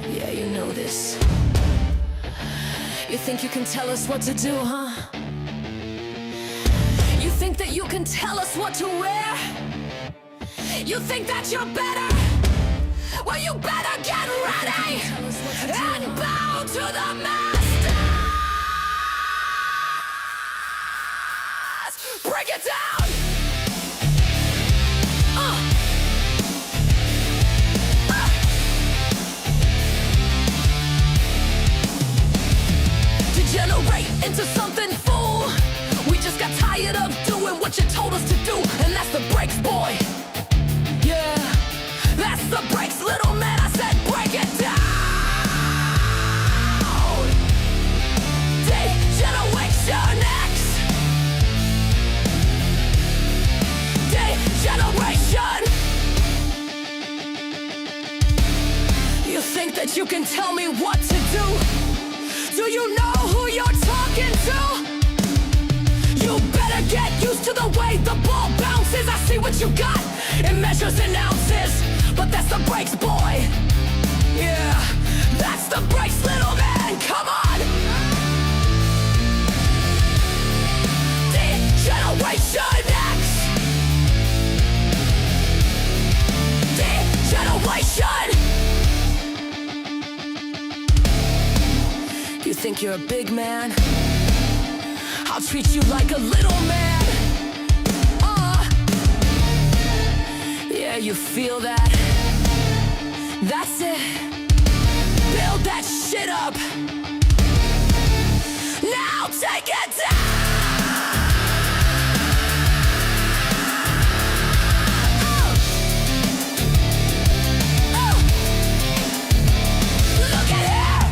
Yeah, you know this. You think you can tell us what to do, huh? You think that you can tell us what to wear? You think that you're better? Well, you better get ready and bow to the masters! Break it down! Degenerate into something full. We just got tired of doing what you told us to do, and that's the breaks, boy. Yeah, that's the breaks, little man. I said break it down. Degeneration X. Degeneration. You think that you can tell me what to do? Do you know who you're talking to? You better get used to the way the ball bounces. I see what you got. It measures in ounces, but that's the breaks, boy. Yeah, that's the breaks, little man. Come on. Degeneration X. Degeneration. You think you're a big man? I'll treat you like a little man. Yeah, you feel that? That's it. Build that shit up. Now take it down. Look at here.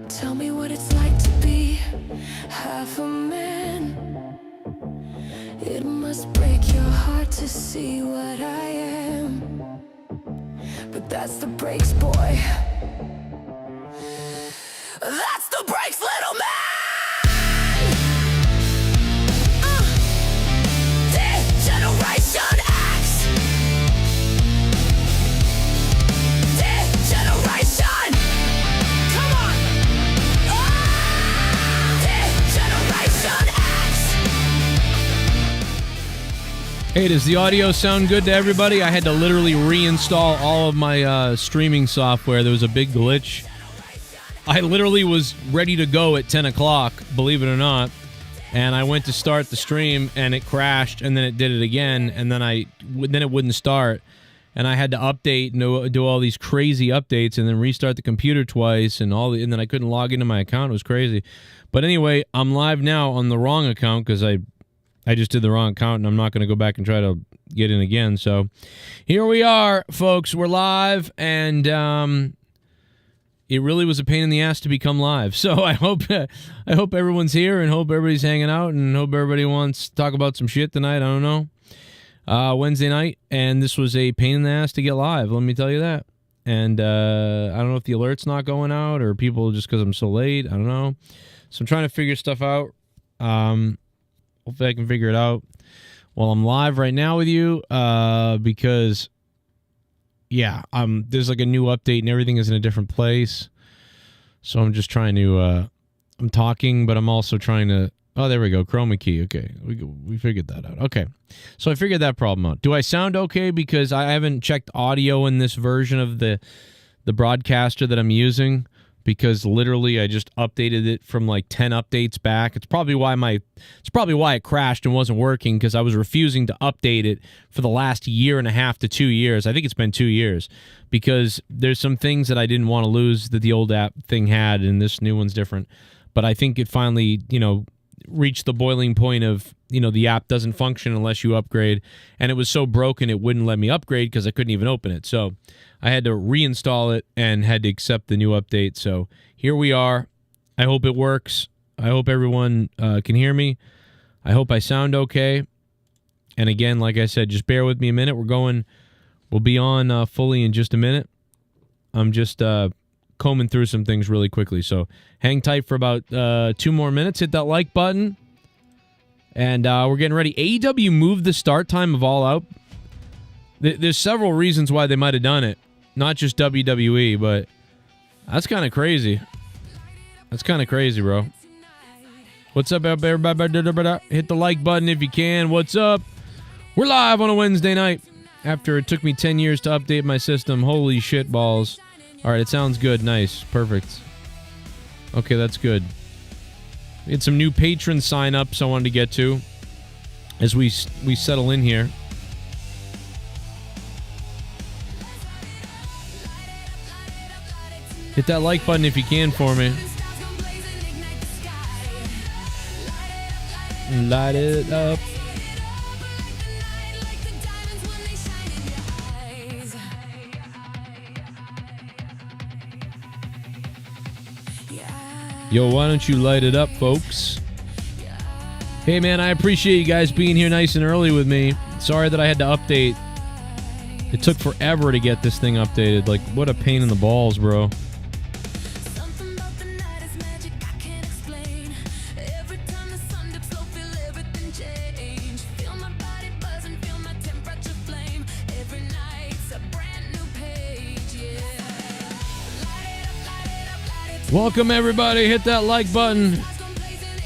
Tell me what it's like to be half a man. It must break your heart to see what I am. But that's the breaks, boy. That's the breaks, little man. Degeneration X. Degeneration. Come on. Degeneration X. Hey, does the audio sound good to everybody? I had to literally reinstall all of my streaming software. There was a big glitch. I literally was ready to go at 10 o'clock, believe it or not, and I went to start the stream, and it crashed, and then it did it again, and then it wouldn't start, and I had to update and do all these crazy updates, and then restart the computer twice, and then I couldn't log into my account. It was crazy. But anyway, I'm live now on the wrong account because I just did the wrong account, and I'm not going to go back and try to get in again. So here we are, folks. We're live, and it really was a pain in the ass to become live. So I hope everyone's here, and hope everybody's hanging out, and hope everybody wants to talk about some shit tonight. I don't know. Wednesday night, and this was a pain in the ass to get live. Let me tell you that. And I don't know if the alert's not going out or people just because I'm so late. I don't know. So I'm trying to figure stuff out. Hopefully I can figure it out while I'm live right now with you, because, yeah, there's like a new update and everything is in a different place. So I'm just trying to, I'm talking, but I'm also trying to, oh, there we go, chroma key. Okay, we figured that out. Okay, so I figured that problem out. Do I sound okay? Because I haven't checked audio in this version of the broadcaster that I'm using, because literally I just updated it from like 10 updates back. It's probably why it crashed and wasn't working, because I was refusing to update it for the last year and a half to 2 years. I think it's been 2 years, because there's some things that I didn't want to lose that the old app thing had, and this new one's different. But I think it finally, reached the boiling point of, the app doesn't function unless you upgrade, and it was so broken it wouldn't let me upgrade because I couldn't even open it. So I had to reinstall it and had to accept the new update. So here we are. I hope it works. I hope everyone can hear me. I hope I sound okay. And again, like I said, just bear with me a minute. We'll be on fully in just a minute. I'm just combing through some things really quickly. So hang tight for about 2 more minutes. Hit that like button. And we're getting ready. AEW moved the start time of All Out There's several reasons why they might have done it. Not just WWE, but that's kind of crazy. That's kind of crazy, bro. What's up, everybody? Hit the like button if you can. What's up? We're live on a Wednesday night after it took me 10 years to update my system. Holy shit balls. All right, it sounds good. Nice. Perfect. Okay, that's good. We had some new patron sign-ups I wanted to get to as we settle in here. Hit that like button if you can for me. Light it up. Yo, why don't you light it up, folks? Hey, man, I appreciate you guys being here nice and early with me. Sorry that I had to update. It took forever to get this thing updated. Like, what a pain in the balls, bro. Welcome, everybody. Hit that like button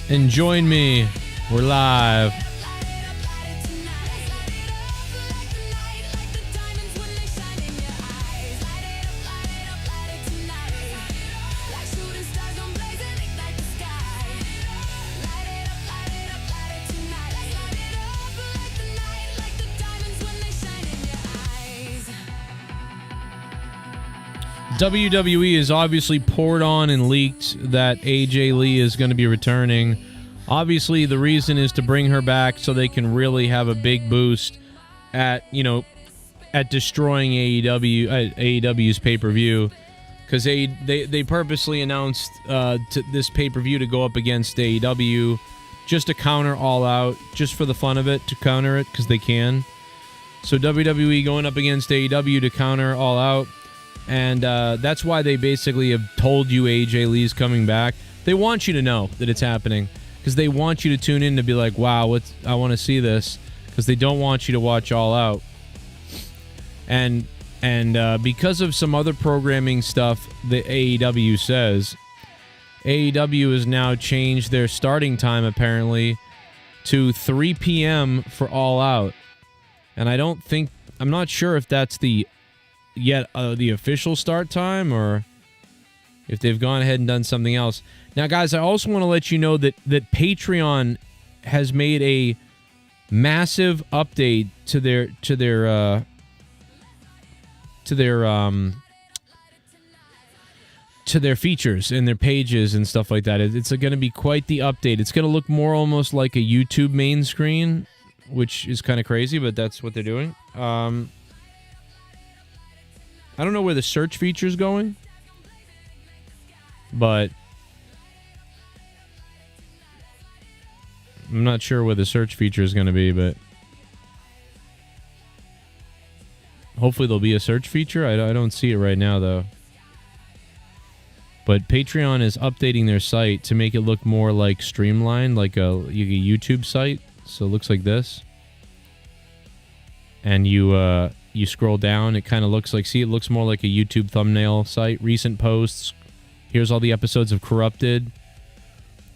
and join me. We're live. WWE has obviously poured on and leaked that AJ Lee is going to be returning. Obviously, the reason is to bring her back so they can really have a big boost at destroying AEW's pay-per-view, because they purposely announced this pay-per-view to go up against AEW just to counter All Out, just for the fun of it, to counter it because they can. So WWE going up against AEW to counter All Out. And that's why they basically have told you AJ Lee's coming back. They want you to know that it's happening because they want you to tune in to be like, wow, I want to see this, because they don't want you to watch All Out. And because of some other programming stuff that AEW says, AEW has now changed their starting time apparently to 3 p.m. for All Out. And I'm not sure if that's the official start time or if they've gone ahead and done something else. Now, guys, I also want to let you know that Patreon has made a massive update to their features and their pages and stuff like that. It's going to be quite the update. It's going to look more almost like a YouTube main screen, which is kind of crazy, but that's what they're doing. I don't know where the search feature is going, but I'm not sure where the search feature is going to be, but hopefully there'll be a search feature. I don't see it right now, though. But Patreon is updating their site to make it look more like streamlined, like a YouTube site. So it looks like this. And you scroll down, it kind of looks like, it looks more like a YouTube thumbnail site. Recent posts. Here's all the episodes of Corrupted.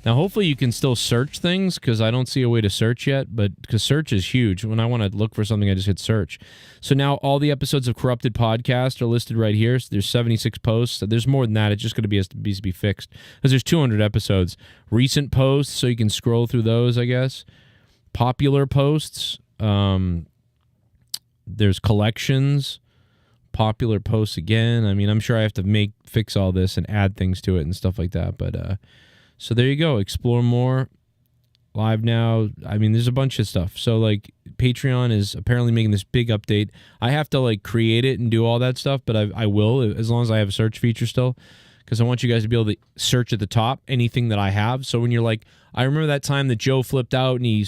Now, hopefully you can still search things, because I don't see a way to search yet, but because search is huge. When I want to look for something, I just hit search. So now all the episodes of Corrupted podcast are listed right here. So there's 76 posts. There's more than that. It's just going to be fixed, because there's 200 episodes. Recent posts, so you can scroll through those, I guess. Popular posts. There's collections, popular posts again. I mean, I'm sure I have to fix all this and add things to it and stuff like that. But so there you go. Explore more. Live now. I mean, there's a bunch of stuff. So like Patreon is apparently making this big update. I have to like create it and do all that stuff, but I will, as long as I have a search feature still, because I want you guys to be able to search at the top anything that I have. So when you're like, I remember that time that Joe flipped out and he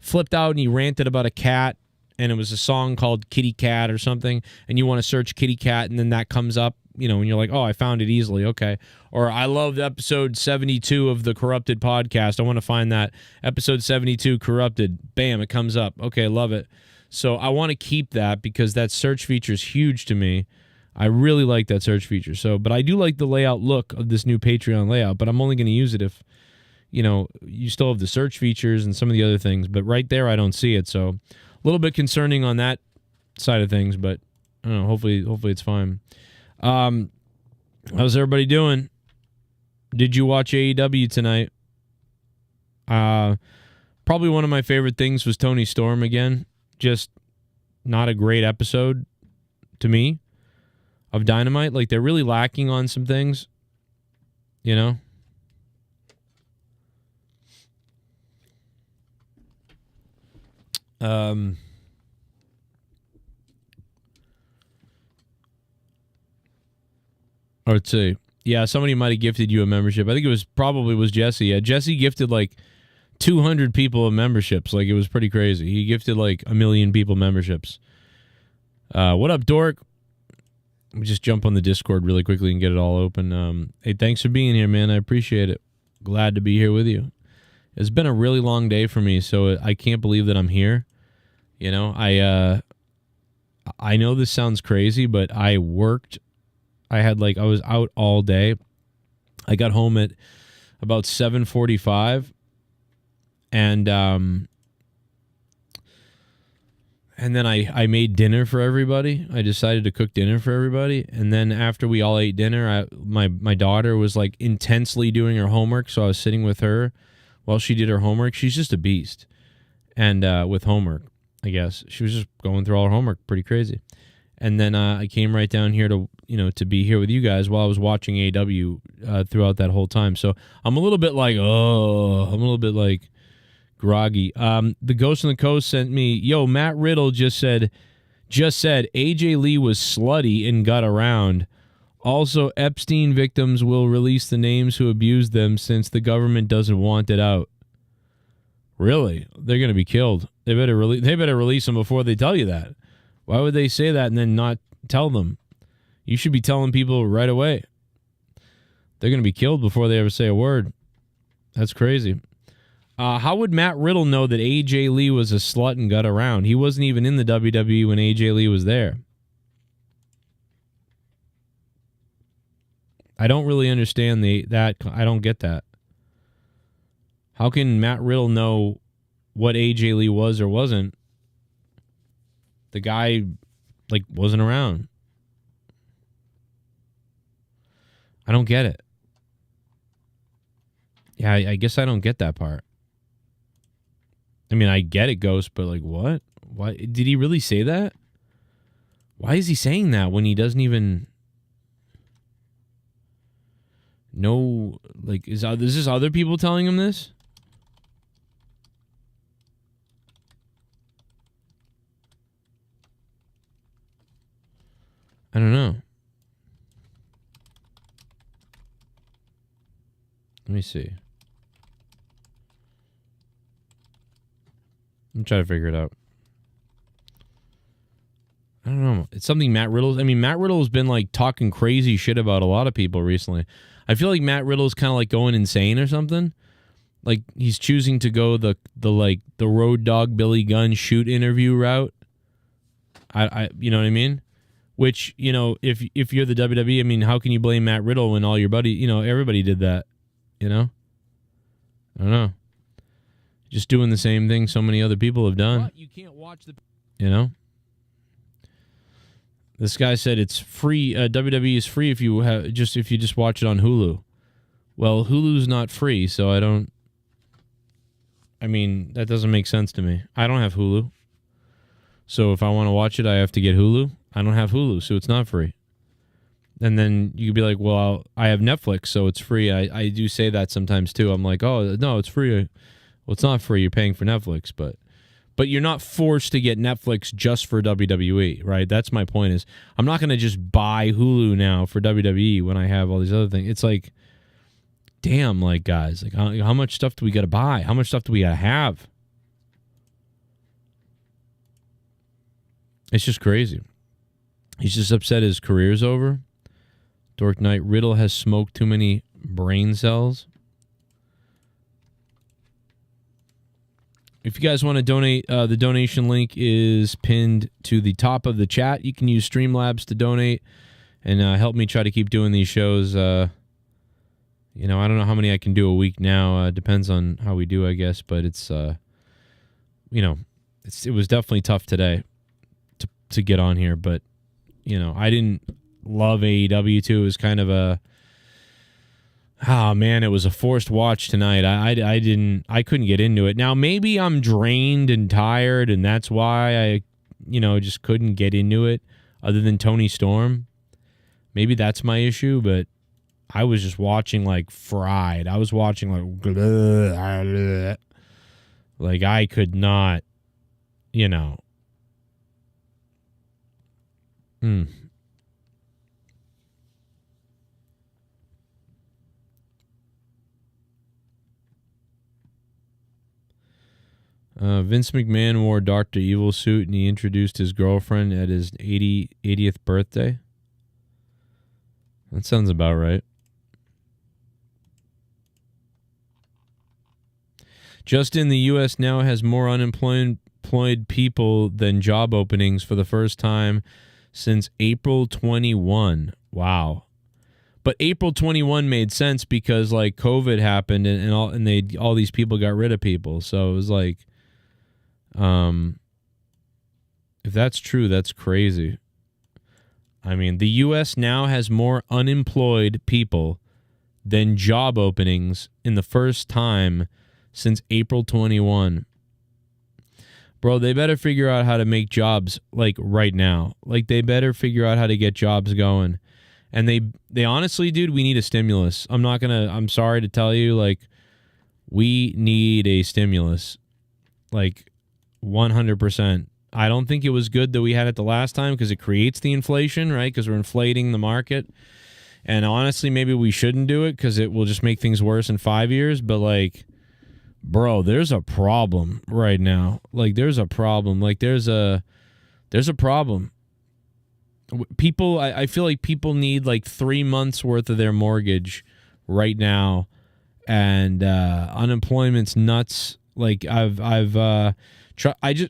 flipped out and he ranted about a cat, and it was a song called Kitty Cat or something, and you want to search Kitty Cat, and then that comes up, and you're like, oh, I found it easily, okay. Or I loved episode 72 of the Corrupted podcast. I want to find that episode 72 Corrupted. Bam, it comes up. Okay, love it. So I want to keep that because that search feature is huge to me. I really like that search feature. So, but I do like the layout look of this new Patreon layout, but I'm only going to use it if, you still have the search features and some of the other things, but right there I don't see it. So a little bit concerning on that side of things, but I don't know, hopefully it's fine. How's everybody doing? Did you watch AEW tonight? Probably one of my favorite things was Tony Storm again. Just not a great episode to me of Dynamite. Like, they're really lacking on some things, Let's see. Yeah, somebody might have gifted you a membership. I think it was Jesse. Yeah, Jesse gifted like 200 people of memberships. Like, it was pretty crazy. He gifted like 1 million people memberships. What up, Dork? Let me just jump on the Discord really quickly and get it all open. Hey, thanks for being here, man. I appreciate it. Glad to be here with you. It's been a really long day for me, so I can't believe that I'm here. I know this sounds crazy, but I worked. I was out all day. I got home at about 7:45, and then I made dinner for everybody. I decided to cook dinner for everybody, and then after we all ate dinner, my daughter was like intensely doing her homework, so I was sitting with her while she did her homework. She's just a beast, and with homework, I guess she was just going through all her homework, pretty crazy. And then I came right down here to be here with you guys while I was watching AEW throughout that whole time. So I'm a little bit like, groggy. The Ghost on the Coast sent me, Matt Riddle just said AJ Lee was slutty and got around. Also, Epstein victims will release the names who abused them since the government doesn't want it out. Really? They're going to be killed. They better release them before they tell you that. Why would they say that and then not tell them? You should be telling people right away. They're going to be killed before they ever say a word. That's crazy. How would Matt Riddle know that AJ Lee was a slut and got around? He wasn't even in the WWE when AJ Lee was there. I don't really understand that. I don't get that. How can Matt Riddle know what AJ Lee was or wasn't? The guy, wasn't around. I don't get it. Yeah, I guess I don't get that part. I mean, I get it, Ghost, but what? Why did he really say that? Why is he saying that when he doesn't even know? Is this other people telling him this? I don't know. Let me see. I'm trying to figure it out. I don't know. It's something Matt Riddle. Matt Riddle's been talking crazy shit about a lot of people recently. I feel like Matt Riddle's kind of going insane or something. He's choosing to go the Road Dogg Billy Gunn shoot interview route. You know what I mean? Which, if you're the WWE, how can you blame Matt Riddle when all your everybody did that, I don't know. Just doing the same thing so many other people have done. But you can't watch This guy said it's free. WWE is free if you just watch it on Hulu. Well, Hulu's not free, so that doesn't make sense to me. I don't have Hulu. So if I want to watch it, I have to get Hulu. I don't have Hulu, so it's not free. And then you could be like, well, I have Netflix, so it's free. I do say that sometimes, too. I'm like, oh, no, it's free. Well, it's not free. You're paying for Netflix, but you're not forced to get Netflix just for WWE, right? That's my point is I'm not going to just buy Hulu now for WWE when I have all these other things. It's like, damn, guys, how much stuff do we got to buy? How much stuff do we got to have? It's just crazy. He's just upset his career's over. Dork Knight, Riddle has smoked too many brain cells. If you guys want to donate, the donation link is pinned to the top of the chat. You can use Streamlabs to donate and help me try to keep doing these shows. I don't know how many I can do a week now. Depends on how we do, I guess. But it's, it was definitely tough today to get on here. But, I didn't love AEW too. It was kind of it was a forced watch tonight. I couldn't get into it. Now, maybe I'm drained and tired, and that's why I, just couldn't get into it, other than Tony Storm. Maybe that's my issue, but I was just watching like fried. I was watching like I could not, Vince McMahon wore Dr. Evil suit and he introduced his girlfriend at his 80th birthday. That sounds about right. Just in the U.S. now has more unemployed people than job openings for the first time since April 21. Wow. But April 21 made sense because like COVID happened and all these people got rid of people. So it was like, if that's true, that's crazy. I mean, the U.S. now has more unemployed people than job openings in the first time since April 21. Bro, they better figure out how to make jobs like right now. Like they better figure out how to get jobs going. And they honestly, dude, we need a stimulus. I'm sorry to tell you, like, we need a stimulus. Like 100%. I don't think it was good that we had it the last time because it creates the inflation, right? Because we're inflating the market. And honestly, maybe we shouldn't do it because it will just make things worse in 5 years. But like, bro, there's a problem right now. Like, there's a problem. Like, there's a problem. People, I feel like people need like 3 months worth of their mortgage right now, and unemployment's nuts. Like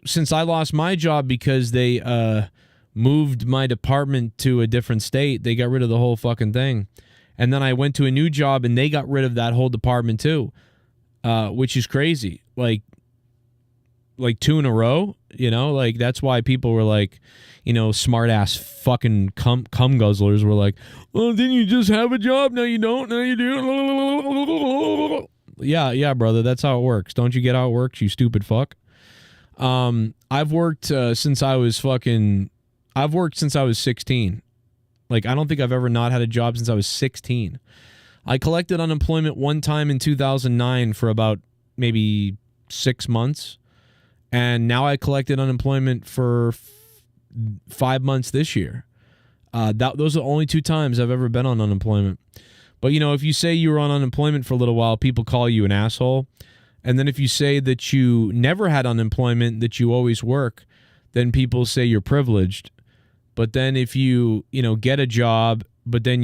since I lost my job because they moved my department to a different state, they got rid of the whole fucking thing, and then I went to a new job and they got rid of that whole department too, which is crazy. Like 2 in a row, like that's why people were like, smart ass fucking cum guzzlers were like, well, didn't you just have a job? No, you don't. No, you do. Yeah, brother. That's how it works. Don't you get how it works, you stupid fuck? I've worked since I was 16. Like, I don't think I've ever not had a job since I was 16. I collected unemployment one time in 2009 for about maybe 6 months. And now I collected unemployment for 5 months this year. Those are the only 2 times I've ever been on unemployment. But, if you say you were on unemployment for a little while, people call you an asshole. And then if you say that you never had unemployment, that you always work, then people say you're privileged. But then if you, get a job, but then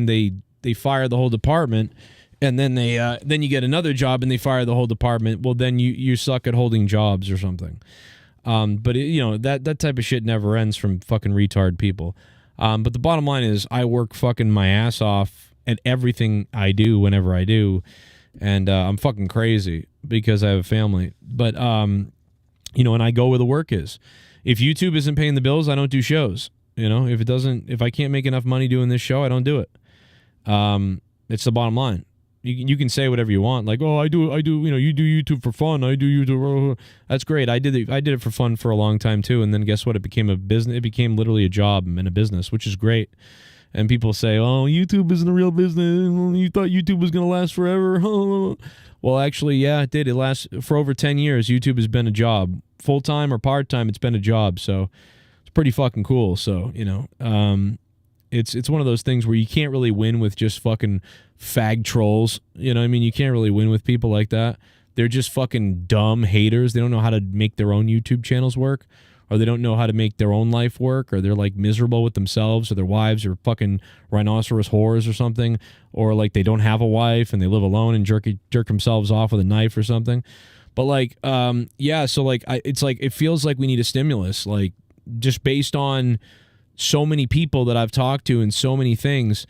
they fire the whole department, and then then you get another job and they fire the whole department, well, then you suck at holding jobs or something. But that type of shit never ends from fucking retard people. But the bottom line is I work fucking my ass off at everything I do whenever I do. And I'm fucking crazy because I have a family. But, and I go where the work is. If YouTube isn't paying the bills, I don't do shows. If I can't make enough money doing this show, I don't do it. It's the bottom line. You can say whatever you want, like, oh, you do YouTube for fun. I do YouTube. That's great. I did it for fun for a long time too. And then guess what? It became a business. It became literally a job and a business, which is great. And people say, oh, YouTube isn't a real business. You thought YouTube was going to last forever. Well, actually, yeah, it did. It lasted for over 10 years. YouTube has been a job. Full-time or part-time, it's been a job. So it's pretty fucking cool. So, it's one of those things where you can't really win with just fucking fag trolls. You know what I mean? You can't really win with people like that. They're just fucking dumb haters. They don't know how to make their own YouTube channels work, or they don't know how to make their own life work, or they're like miserable with themselves or their wives, or fucking rhinoceros whores or something, or like they don't have a wife and they live alone and jerk themselves off with a knife or something. But like, yeah, so like, it's like, it feels like we need a stimulus, like just based on so many people that I've talked to and so many things.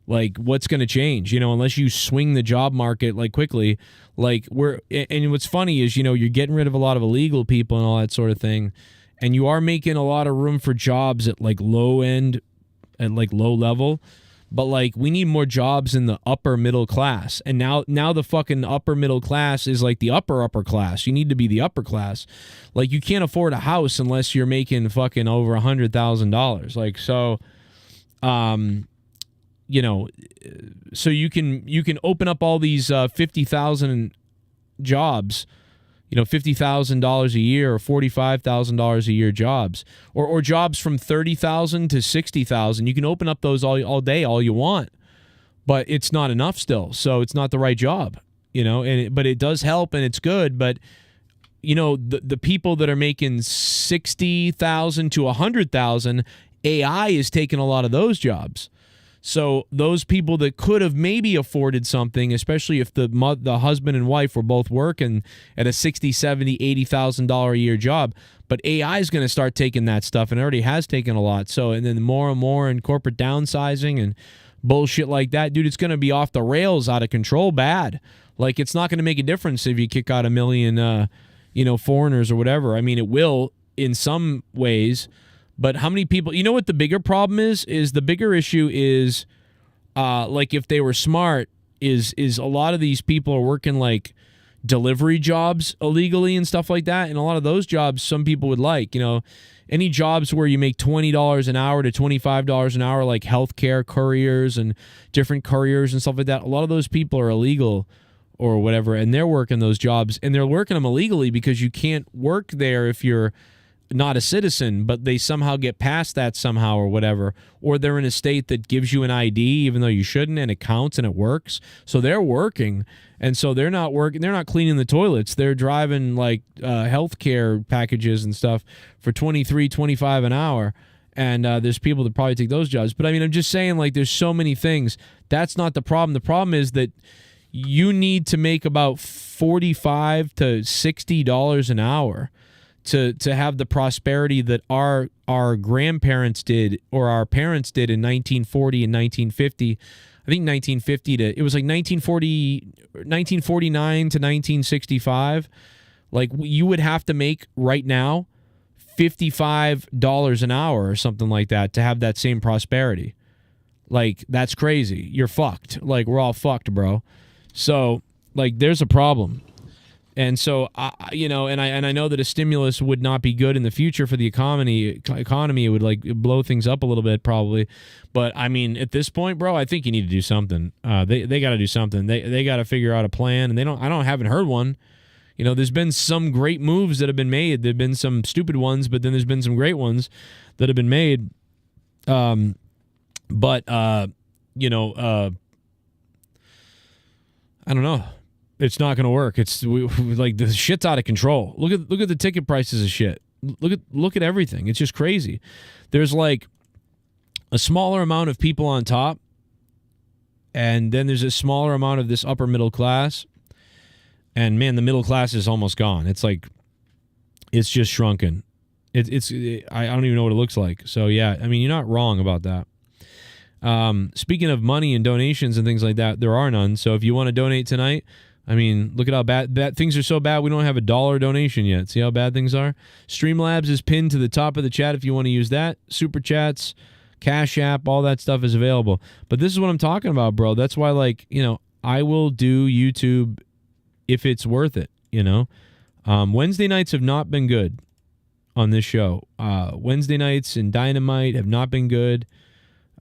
Like, what's going to change, unless you swing the job market like quickly, like and what's funny is, you're getting rid of a lot of illegal people and all that sort of thing. And you are making a lot of room for jobs at like low end and like low level. But like, we need more jobs in the upper middle class. And now the fucking upper middle class is like the upper class. You need to be the upper class. Like, you can't afford a house unless you're making fucking over $100,000. Like, so, so you can open up all these 50,000 jobs, $50,000 a year or $45,000 a year jobs, or jobs from 30,000 to 60,000. You can open up those all day, all you want, but it's not enough still. So it's not the right job, but it does help and it's good. But the people that are making 60,000 to 100,000, AI is taking a lot of those jobs. So those people that could have maybe afforded something, especially if the husband and wife were both working at a $60,000, $70,000, $80,000 a year job, but AI is going to start taking that stuff, and it already has taken a lot. So, and then more and more in corporate downsizing and bullshit like that, dude, it's going to be off the rails, out of control, bad. Like, it's not going to make a difference if you kick out 1 million, foreigners or whatever. I mean, it will in some ways. But how many people, what the bigger problem is the bigger issue is, like, if they were smart, is a lot of these people are working like delivery jobs illegally and stuff like that. And a lot of those jobs some people would like, any jobs where you make $20 an hour to $25 an hour, like healthcare couriers and different couriers and stuff like that. A lot of those people are illegal or whatever, and they're working those jobs, and they're working them illegally because you can't work there if you're not a citizen, but they somehow get past that somehow or whatever, or they're in a state that gives you an ID even though you shouldn't, and it counts and it works. So they're working, and so they're not working. They're not cleaning the toilets. They're driving like healthcare packages and stuff for $23, $25 an hour. And there's people that probably take those jobs. But I mean, I'm just saying, like, there's so many things. That's not the problem. The problem is that you need to make about $45 to $60 an hour to have the prosperity that our grandparents did, or our parents did in 1940 and 1950. I think 1950 it was like 1949 to 1965. Like, you would have to make right now $55 an hour or something like that to have that same prosperity. Like, that's crazy. You're fucked. Like, we're all fucked, bro. So, like, there's a problem. And so, and I know that a stimulus would not be good in the future for the economy. It would like blow things up a little bit probably. But I mean, at this point, bro, I think you need to do something. They got to do something. They got to figure out a plan. And I haven't heard one. There's been some great moves that have been made. There've been some stupid ones, but then there's been some great ones that have been made. I don't know. It's not going to work. Like, the shit's out of control. Look at the ticket prices of shit. Look at everything. It's just crazy. There's like a smaller amount of people on top, and then there's a smaller amount of this upper middle class. And man, the middle class is almost gone. It's like, it's just shrunken. I don't even know what it looks like. So yeah, I mean, you're not wrong about that. Speaking of money and donations and things like that, there are none. So if you want to donate tonight, I mean, look at how bad things are. So bad we don't have $1 donation yet. See how bad things are? Streamlabs is pinned to the top of the chat if you want to use that. Superchats, Cash App, all that stuff is available. But this is what I'm talking about, bro. That's why, like, I will do YouTube if it's worth it, Wednesday nights have not been good on this show. Wednesday nights in Dynamite have not been good.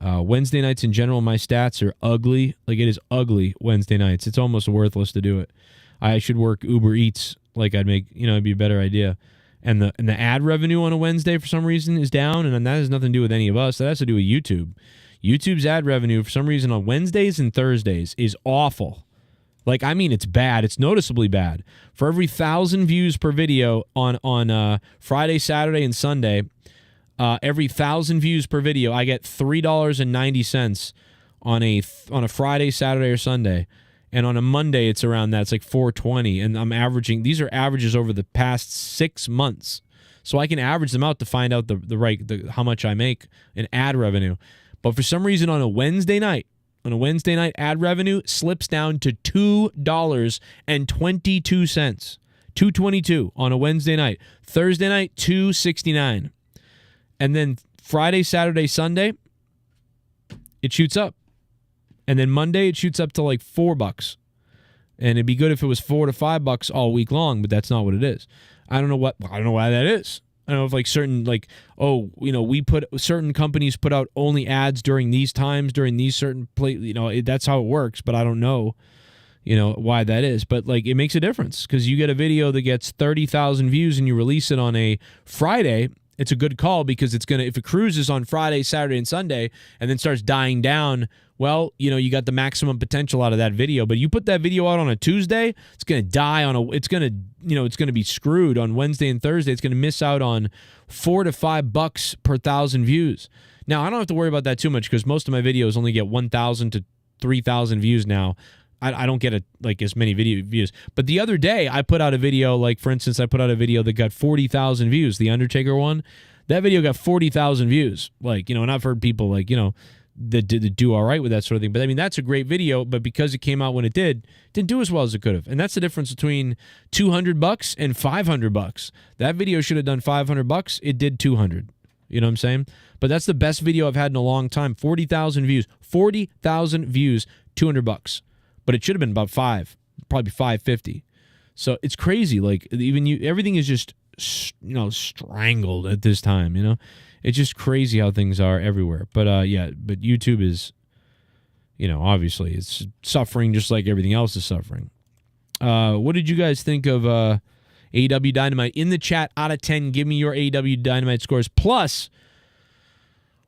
Wednesday nights in general, my stats are ugly. Like, it is ugly Wednesday nights. It's almost worthless to do it. I should work Uber Eats. Like, I'd make, it'd be a better idea. And the ad revenue on a Wednesday for some reason is down, and that has nothing to do with any of us. That has to do with YouTube. YouTube's ad revenue for some reason on Wednesdays and Thursdays is awful. Like, I mean, it's bad. It's noticeably bad. For every 1,000 views per video on Friday, Saturday, and Sunday, every 1,000 views per video, I get $3.90 on a Friday, Saturday, or Sunday. And on a Monday, it's around that. It's like 420. And I'm averaging, these are averages over the past 6 months. So I can average them out to find out how much I make in ad revenue. But for some reason on a Wednesday night, ad revenue slips down to $2.22. $2.22 on a Wednesday night. Thursday night, $2.69. And then Friday, Saturday, Sunday, it shoots up. And then Monday, it shoots up to like $4. And it'd be good if it was $4 to $5 all week long, but that's not what it is. I don't know why that is. I don't know if like certain certain companies put out only ads during these times, during these certain that's how it works, but I don't know, why that is. But like it makes a difference because you get a video that gets 30,000 views and you release it on a Friday, it's a good call because if it cruises on Friday, Saturday, and Sunday and then starts dying down, well, you got the maximum potential out of that video. But you put that video out on a Tuesday, it's going to die it's going to be screwed on Wednesday and Thursday. It's going to miss out on $4 to $5 per 1,000 views. Now, I don't have to worry about that too much because most of my videos only get 1,000 to 3,000 views now. I don't get as many video views. But the other day, I put out a video, for instance, I put out a video that got 40,000 views, the Undertaker one. That video got 40,000 views. And I've heard people that do all right with that sort of thing. But I mean, that's a great video, but because it came out when it didn't do as well as it could have. And that's the difference between $200 and $500. That video should have done $500. It did $200. You know what I'm saying? But that's the best video I've had in a long time. 40,000 views. 40,000 views, $200. But it should have been about probably $550. So it's crazy. Everything is just, strangled at this time, It's just crazy how things are everywhere. But but YouTube is, obviously it's suffering just like everything else is suffering. What did you guys think of AEW Dynamite? In the chat, out of 10, give me your AEW Dynamite scores. Plus,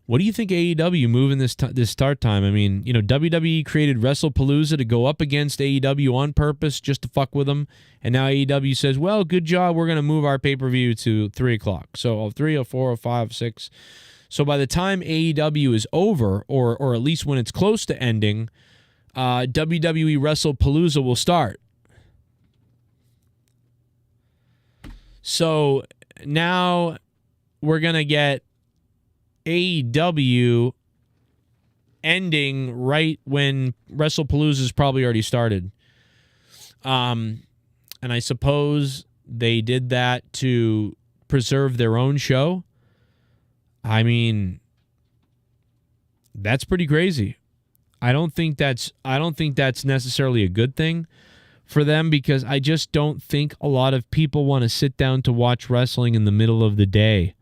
what do you think AEW moving this start time? I mean, WWE created Wrestlepalooza to go up against AEW on purpose just to fuck with them. And now AEW says, well, good job. We're going to move our pay-per-view to 3 o'clock. So 3, 4, 5, 6. So by the time AEW is over, or at least when it's close to ending, WWE Wrestlepalooza will start. So now we're going to get AEW ending right when Wrestlepalooza's probably already started. And I suppose they did that to preserve their own show. I mean, that's pretty crazy. I don't think that's necessarily a good thing for them because I just don't think a lot of people want to sit down to watch wrestling in the middle of the day.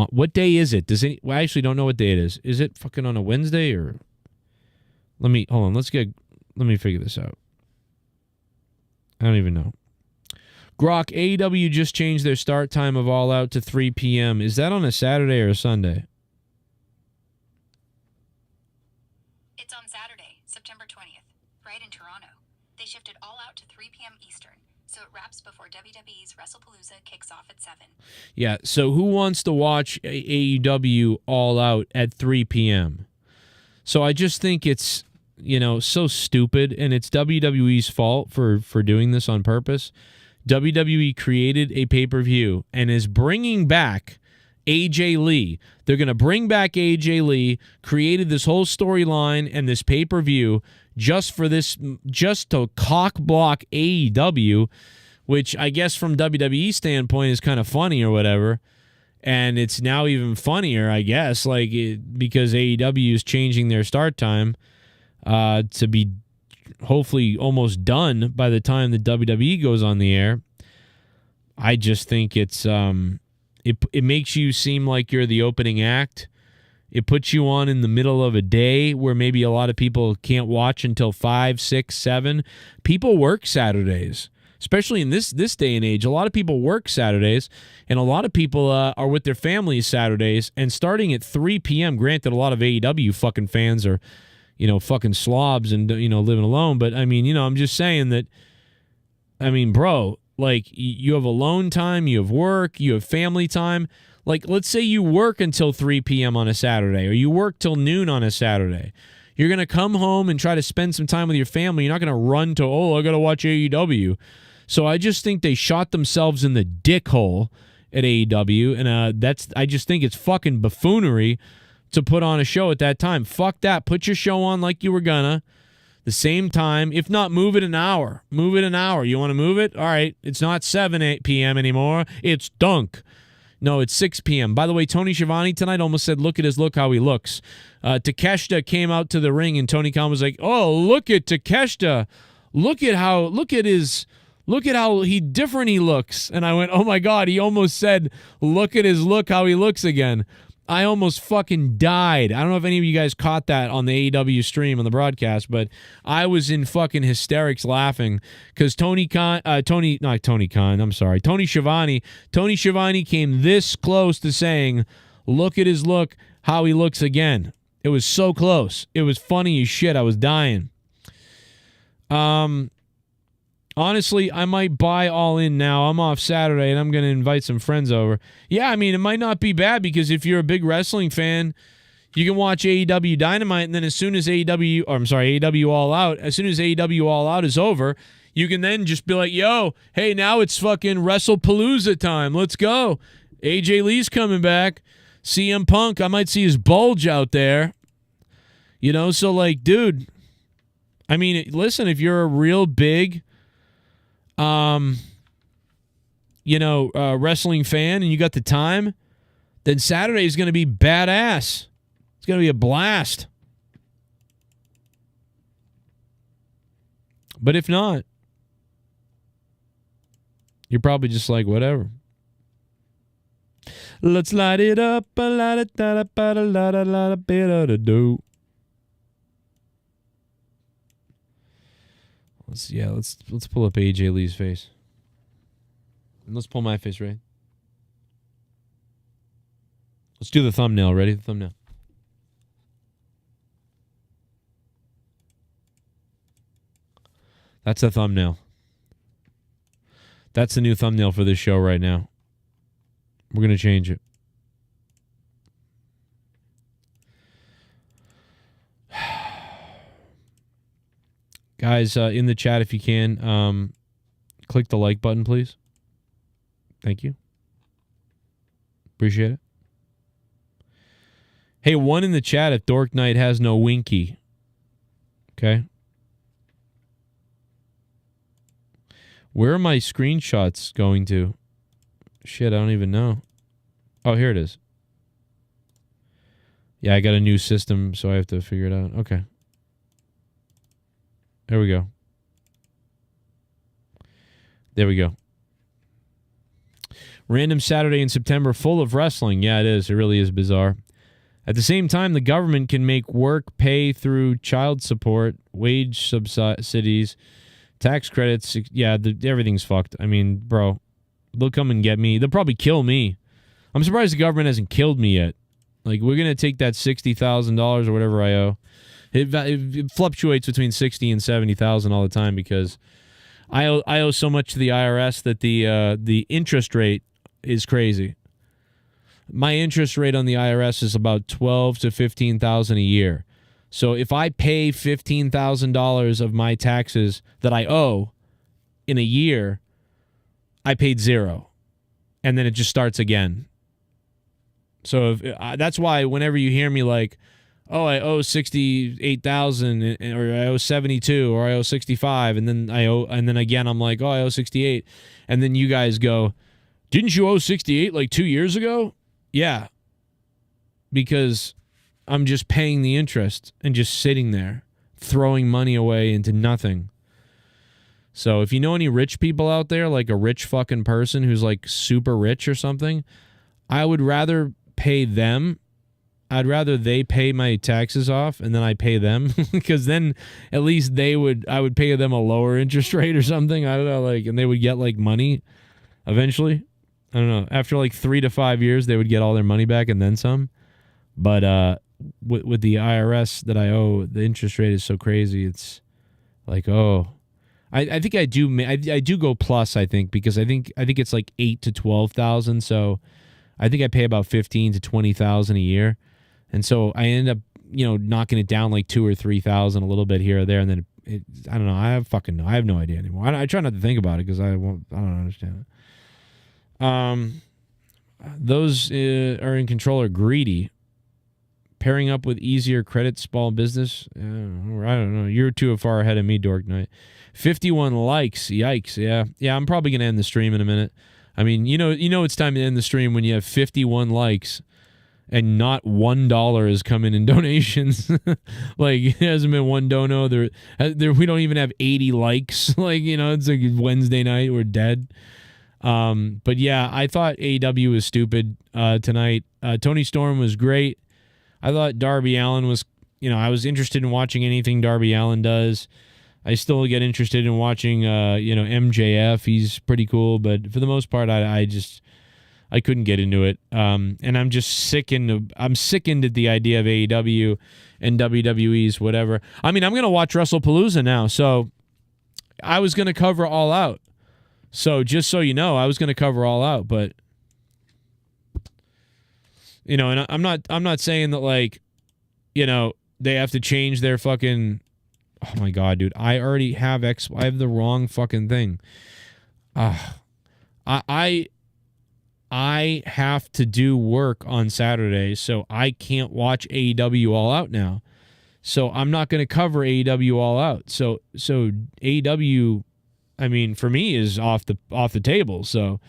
What day is it? I actually don't know what day it is. Is it fucking on a Wednesday or? Hold on. Let me figure this out. I don't even know. Grok, AEW just changed their start time of All Out to 3 p.m. Is that on a Saturday or a Sunday? It's on Saturday, September 20th, right in Toronto. They shifted All Out to 3 p.m. Eastern, so it wraps before WWE's Wrestlepalooza kicks off at 7. Yeah, so who wants to watch AEW All Out at 3 p.m.? So I just think it's, so stupid, and it's WWE's fault for doing this on purpose. WWE created a pay-per-view and is bringing back AJ Lee. They're going to bring back AJ Lee, created this whole storyline and this pay-per-view just to cock block AEW, which I guess from WWE standpoint is kind of funny or whatever. And it's now even funnier, I guess, because AEW is changing their start time to be hopefully almost done by the time the WWE goes on the air. I just think it's it makes you seem like you're the opening act. It puts you on in the middle of a day where maybe a lot of people can't watch until 5, 6, 7. People work Saturdays, especially in this day and age. A lot of people work Saturdays, and a lot of people are with their families Saturdays. And starting at 3 p.m., granted, a lot of AEW fucking fans are, fucking slobs and, living alone. But, I mean, I'm just saying that, bro, you have alone time, you have work, you have family time. Let's say you work until 3 p.m. on a Saturday, or you work till noon on a Saturday. You're going to come home and try to spend some time with your family. You're not going to run to, I got to watch AEW. So I just think they shot themselves in the dick hole at AEW, and I just think it's fucking buffoonery to put on a show at that time. Fuck that. Put your show on like you were gonna. The same time. If not, move it an hour. Move it an hour. You want to move it? All right. It's not 8 p.m. anymore. It's Dunk. No, it's 6 p.m. By the way, Tony Schiavone tonight almost said, look at his look, how he looks. Takeshita came out to the ring, and Tony Khan was like, oh, look at Takeshita. Look at how different he looks. And I went, oh my God, he almost said, look at his look, how he looks again. I almost fucking died. I don't know if any of you guys caught that on the AEW stream on the broadcast, but I was in fucking hysterics laughing because Tony Schiavone came this close to saying, look at his look, how he looks again. It was so close. It was funny as shit. I was dying. Honestly, I might buy All In now. I'm off Saturday, and I'm going to invite some friends over. Yeah, I mean, it might not be bad because if you're a big wrestling fan, you can watch AEW Dynamite, and then as soon as AEW All Out, as soon as AEW All Out is over, you can then just be like, yo, hey, now it's fucking Wrestlepalooza time. Let's go. AJ Lee's coming back. CM Punk, I might see his bulge out there. You know, so like, dude, I mean, listen, if you're a real big wrestling fan and you got the time, then Saturday is going to be badass. It's going to be a blast. But if not, you're probably just like, whatever. Let's light it up, a lot of bit of do. Let's pull up AJ Lee's face. And let's pull my face, right? Let's do the thumbnail. Ready? The thumbnail. That's the thumbnail. That's the new thumbnail for this show right now. We're going to change it. Guys, in the chat, if you can, click the like button, please. Thank you. Appreciate it. Hey, one in the chat if Dork Knight has no winky. Okay. Where are my screenshots going to? Shit, I don't even know. Oh, here it is. Yeah, I got a new system, so I have to figure it out. Okay. There we go. There we go. Random Saturday in September full of wrestling. Yeah, it is. It really is bizarre. At the same time, the government can make work pay through child support, wage subsidies, tax credits. Yeah, everything's fucked. I mean, bro, they'll come and get me. They'll probably kill me. I'm surprised the government hasn't killed me yet. Like, we're going to take that $60,000 or whatever I owe. It fluctuates between $60,000 and $70,000 all the time because I owe so much to the IRS that the interest rate is crazy. My interest rate on the IRS is about $12,000 to $15,000 a year. So if I pay $15,000 of my taxes that I owe in a year, I paid zero, and then it just starts again. So that's why whenever you hear me like, oh, I owe 68,000, or I owe 72, or I owe 65, and then again I'm like, oh, I owe 68, and then you guys go, didn't you owe 68 like 2 years ago? Yeah, because I'm just paying the interest and just sitting there, throwing money away into nothing. So if you know any rich people out there, like a rich fucking person who's like super rich or something, I would rather pay them. I'd rather they pay my taxes off and then I pay them because then at least I would pay them a lower interest rate or something. I don't know, like, and they would get like money eventually. I don't know. After like 3 to 5 years, they would get all their money back and then some. But with the IRS that I owe, the interest rate is so crazy. It's like, oh, I think I do go plus. I think because I think it's like 8,000 to 12,000. So I think I pay about 15,000 to 20,000 a year. And so I end up knocking it down like 2,000 or 3,000 a little bit here or there, and then I don't know. I have no idea anymore. I try not to think about it because I don't understand it. Those are in control are greedy. Pairing up with easier credit small business. I don't know. You're too far ahead of me, Dork Knight. 51 likes. Yikes. Yeah. I'm probably gonna end the stream in a minute. I mean, it's time to end the stream when you have 51 likes and not $1 has come in donations. Like, it hasn't been one dono. There we don't even have 80 likes. Like, it's like Wednesday night. We're dead. But yeah, I thought AEW was stupid tonight. Tony Storm was great. I thought Darby Allin was, I was interested in watching anything Darby Allin does. I still get interested in watching, MJF. He's pretty cool, but for the most part, I couldn't get into it. And I'm just sickened at the idea of AEW and WWE's whatever. I mean, I'm going to watch WrestlePalooza now. So I was going to cover All Out. So just so you know, I was going to cover All Out, but and I'm not saying that, like, they have to change their fucking. Oh my god, dude! I already have I have the wrong fucking thing. I have to do work on Saturday, so I can't watch AEW All Out now. So I'm not going to cover AEW All Out. So AEW, I mean, for me, is off the table. So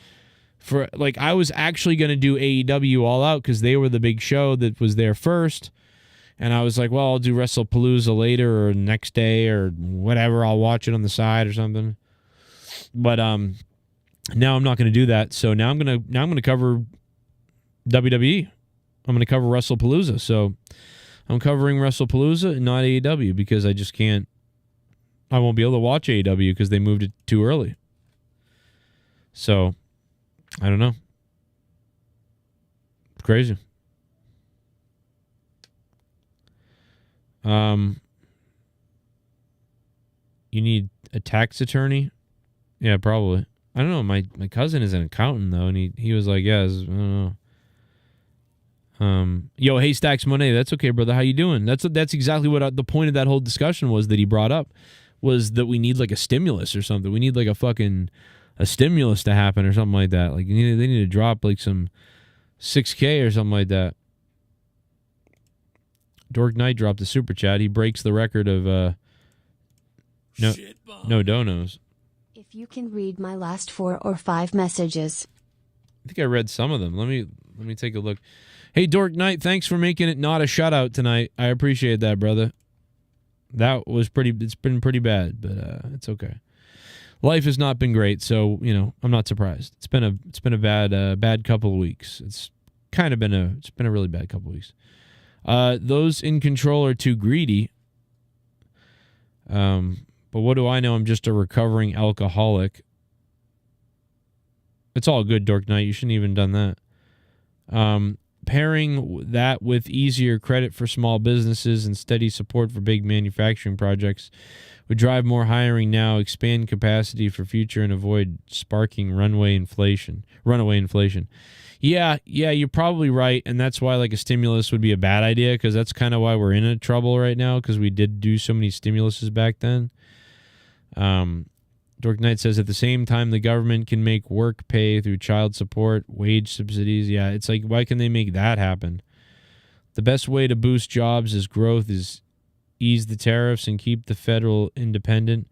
for, like, I was actually going to do AEW All Out because they were the big show that was there first. And I was like, well, I'll do WrestlePalooza later or next day or whatever. I'll watch it on the side or something. But now I'm not going to do that. So now I'm going to cover WWE. I'm going to cover WrestlePalooza. So I'm covering WrestlePalooza and not AEW because I just can't. I won't be able to watch AEW because they moved it too early. So I don't know. It's crazy. You need a tax attorney? Yeah, probably. I don't know. My cousin is an accountant though, and he was like, yeah, I don't know. Yo, hey Stacks Monet, that's okay, brother. How you doing? That's exactly what the point of that whole discussion was that he brought up, was that we need like a stimulus or something. We need like a stimulus to happen or something like that. Like they need to drop like some $6,000 or something like that. Dork Knight dropped a super chat. He breaks the record of no donos. If you can read my last 4 or 5 messages. I think I read some of them. Let me take a look. Hey, Dork Knight, thanks for making it not a shutout tonight. I appreciate that, brother. That was it's been pretty bad, but it's okay. Life has not been great, so, I'm not surprised. It's been a bad couple of weeks. It's been a really bad couple of weeks. Those in control are too greedy. But what do I know? I'm just a recovering alcoholic. It's all good, Dork Knight. You shouldn't even done that. Pairing that with easier credit for small businesses and steady support for big manufacturing projects would drive more hiring now, expand capacity for future, and avoid sparking runaway inflation. Yeah, you're probably right, and that's why like a stimulus would be a bad idea, because that's kind of why we're in a trouble right now, because we did do so many stimuluses back then. Dork Knight says at the same time the government can make work pay through child support, wage subsidies. Yeah, it's like, why can they make that happen? The best way to boost jobs as growth is ease the tariffs and keep the federal independent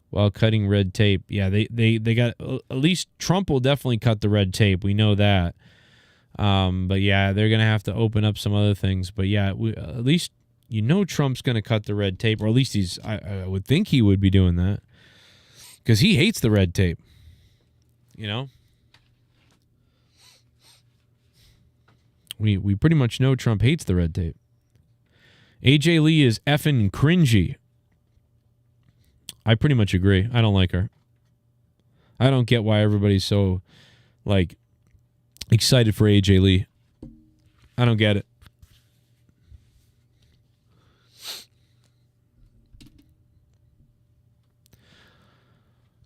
while cutting red tape. Yeah, they got, at least Trump will definitely cut the red tape. We know that. But yeah, they're going to have to open up some other things. But yeah, at least, Trump's going to cut the red tape, or at least I would think he would be doing that, because he hates the red tape. We pretty much know Trump hates the red tape. AJ Lee is effing cringy. I pretty much agree. I don't like her. I don't get why everybody's so, like, excited for AJ Lee. I don't get it.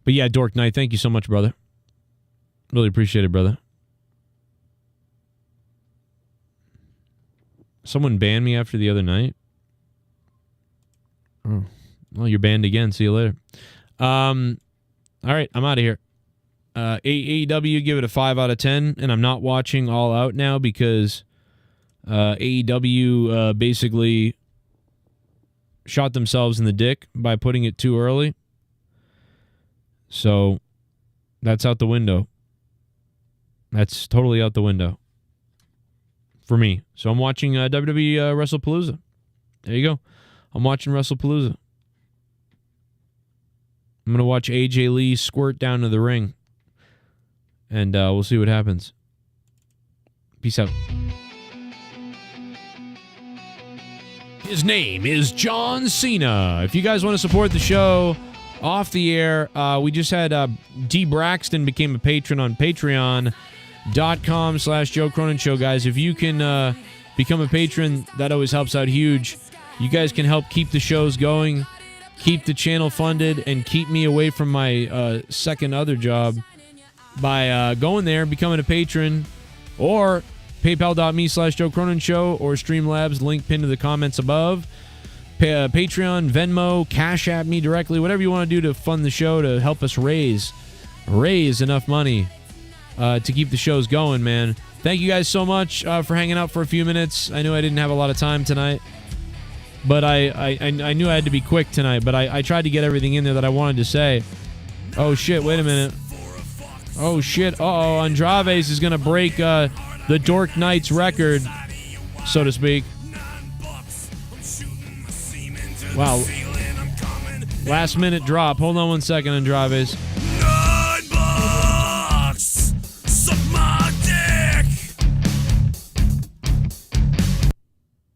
But yeah, Dork Knight, thank you so much, brother. Really appreciate it, brother. Someone banned me after the other night. Well, you're banned again. See you later. All right, I'm out of here. AEW, give it a 5 out of 10, and I'm not watching All Out now because AEW basically shot themselves in the dick by putting it too early. So that's out the window. That's totally out the window for me. So I'm watching WWE Wrestlepalooza. There you go. I'm watching Wrestlepalooza. I'm going to watch AJ Lee squirt down to the ring. And we'll see what happens. Peace out. His name is John Cena. If you guys want to support the show off the air, we just had D. Braxton became a patron on patreon.com/Joe Cronin Show. Guys, if you can become a patron, that always helps out huge. You guys can help keep the shows going, keep the channel funded, and keep me away from my second other job by going there, becoming a patron, or paypal.me/Joe Cronin Show, or Streamlabs, link pinned to the comments above. Patreon, Venmo, Cash App me directly, whatever you want to do to fund the show, to help us raise enough money to keep the shows going, man. Thank you guys so much for hanging out for a few minutes. I knew I didn't have a lot of time tonight, but I knew I had to be quick tonight, but I tried to get everything in there that I wanted to say. Oh, shit, wait a minute. Oh, shit, uh-oh, Andraves is going to break the Dork Knights record, so to speak. Wow. Last minute drop. Hold on one second, Andraves.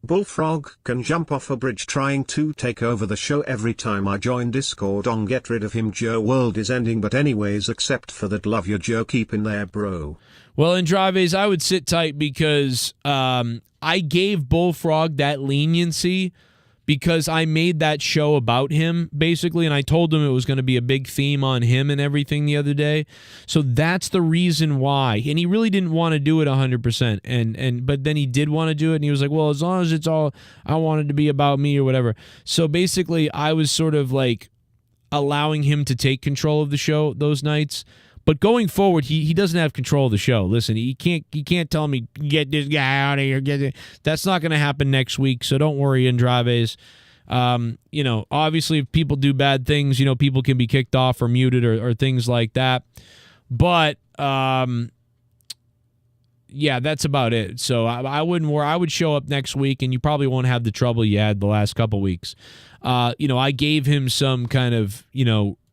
Bullfrog can jump off a bridge trying to take over the show every time I join Discord on Get Rid of Him. Joe, world is ending, but anyways, except for that, love you, Joe, keep in there, bro. Well, Andraves, I would sit tight because I gave Bullfrog that leniency because I made that show about him, basically, and I told him it was going to be a big theme on him and everything the other day. So that's the reason why. And he really didn't want to do it 100%. But then he did want to do it, and he was like, well, as long as it's all I wanted to be about me or whatever. So basically, I was sort of like allowing him to take control of the show those nights. But going forward, he doesn't have control of the show. Listen, he can't tell me, get this guy out of here. That's not going to happen next week, so don't worry, Andraves. Obviously, if people do bad things, people can be kicked off or muted or things like that. But, yeah, that's about it. So I wouldn't worry. I would show up next week, and you probably won't have the trouble you had the last couple weeks. I gave him some kind of,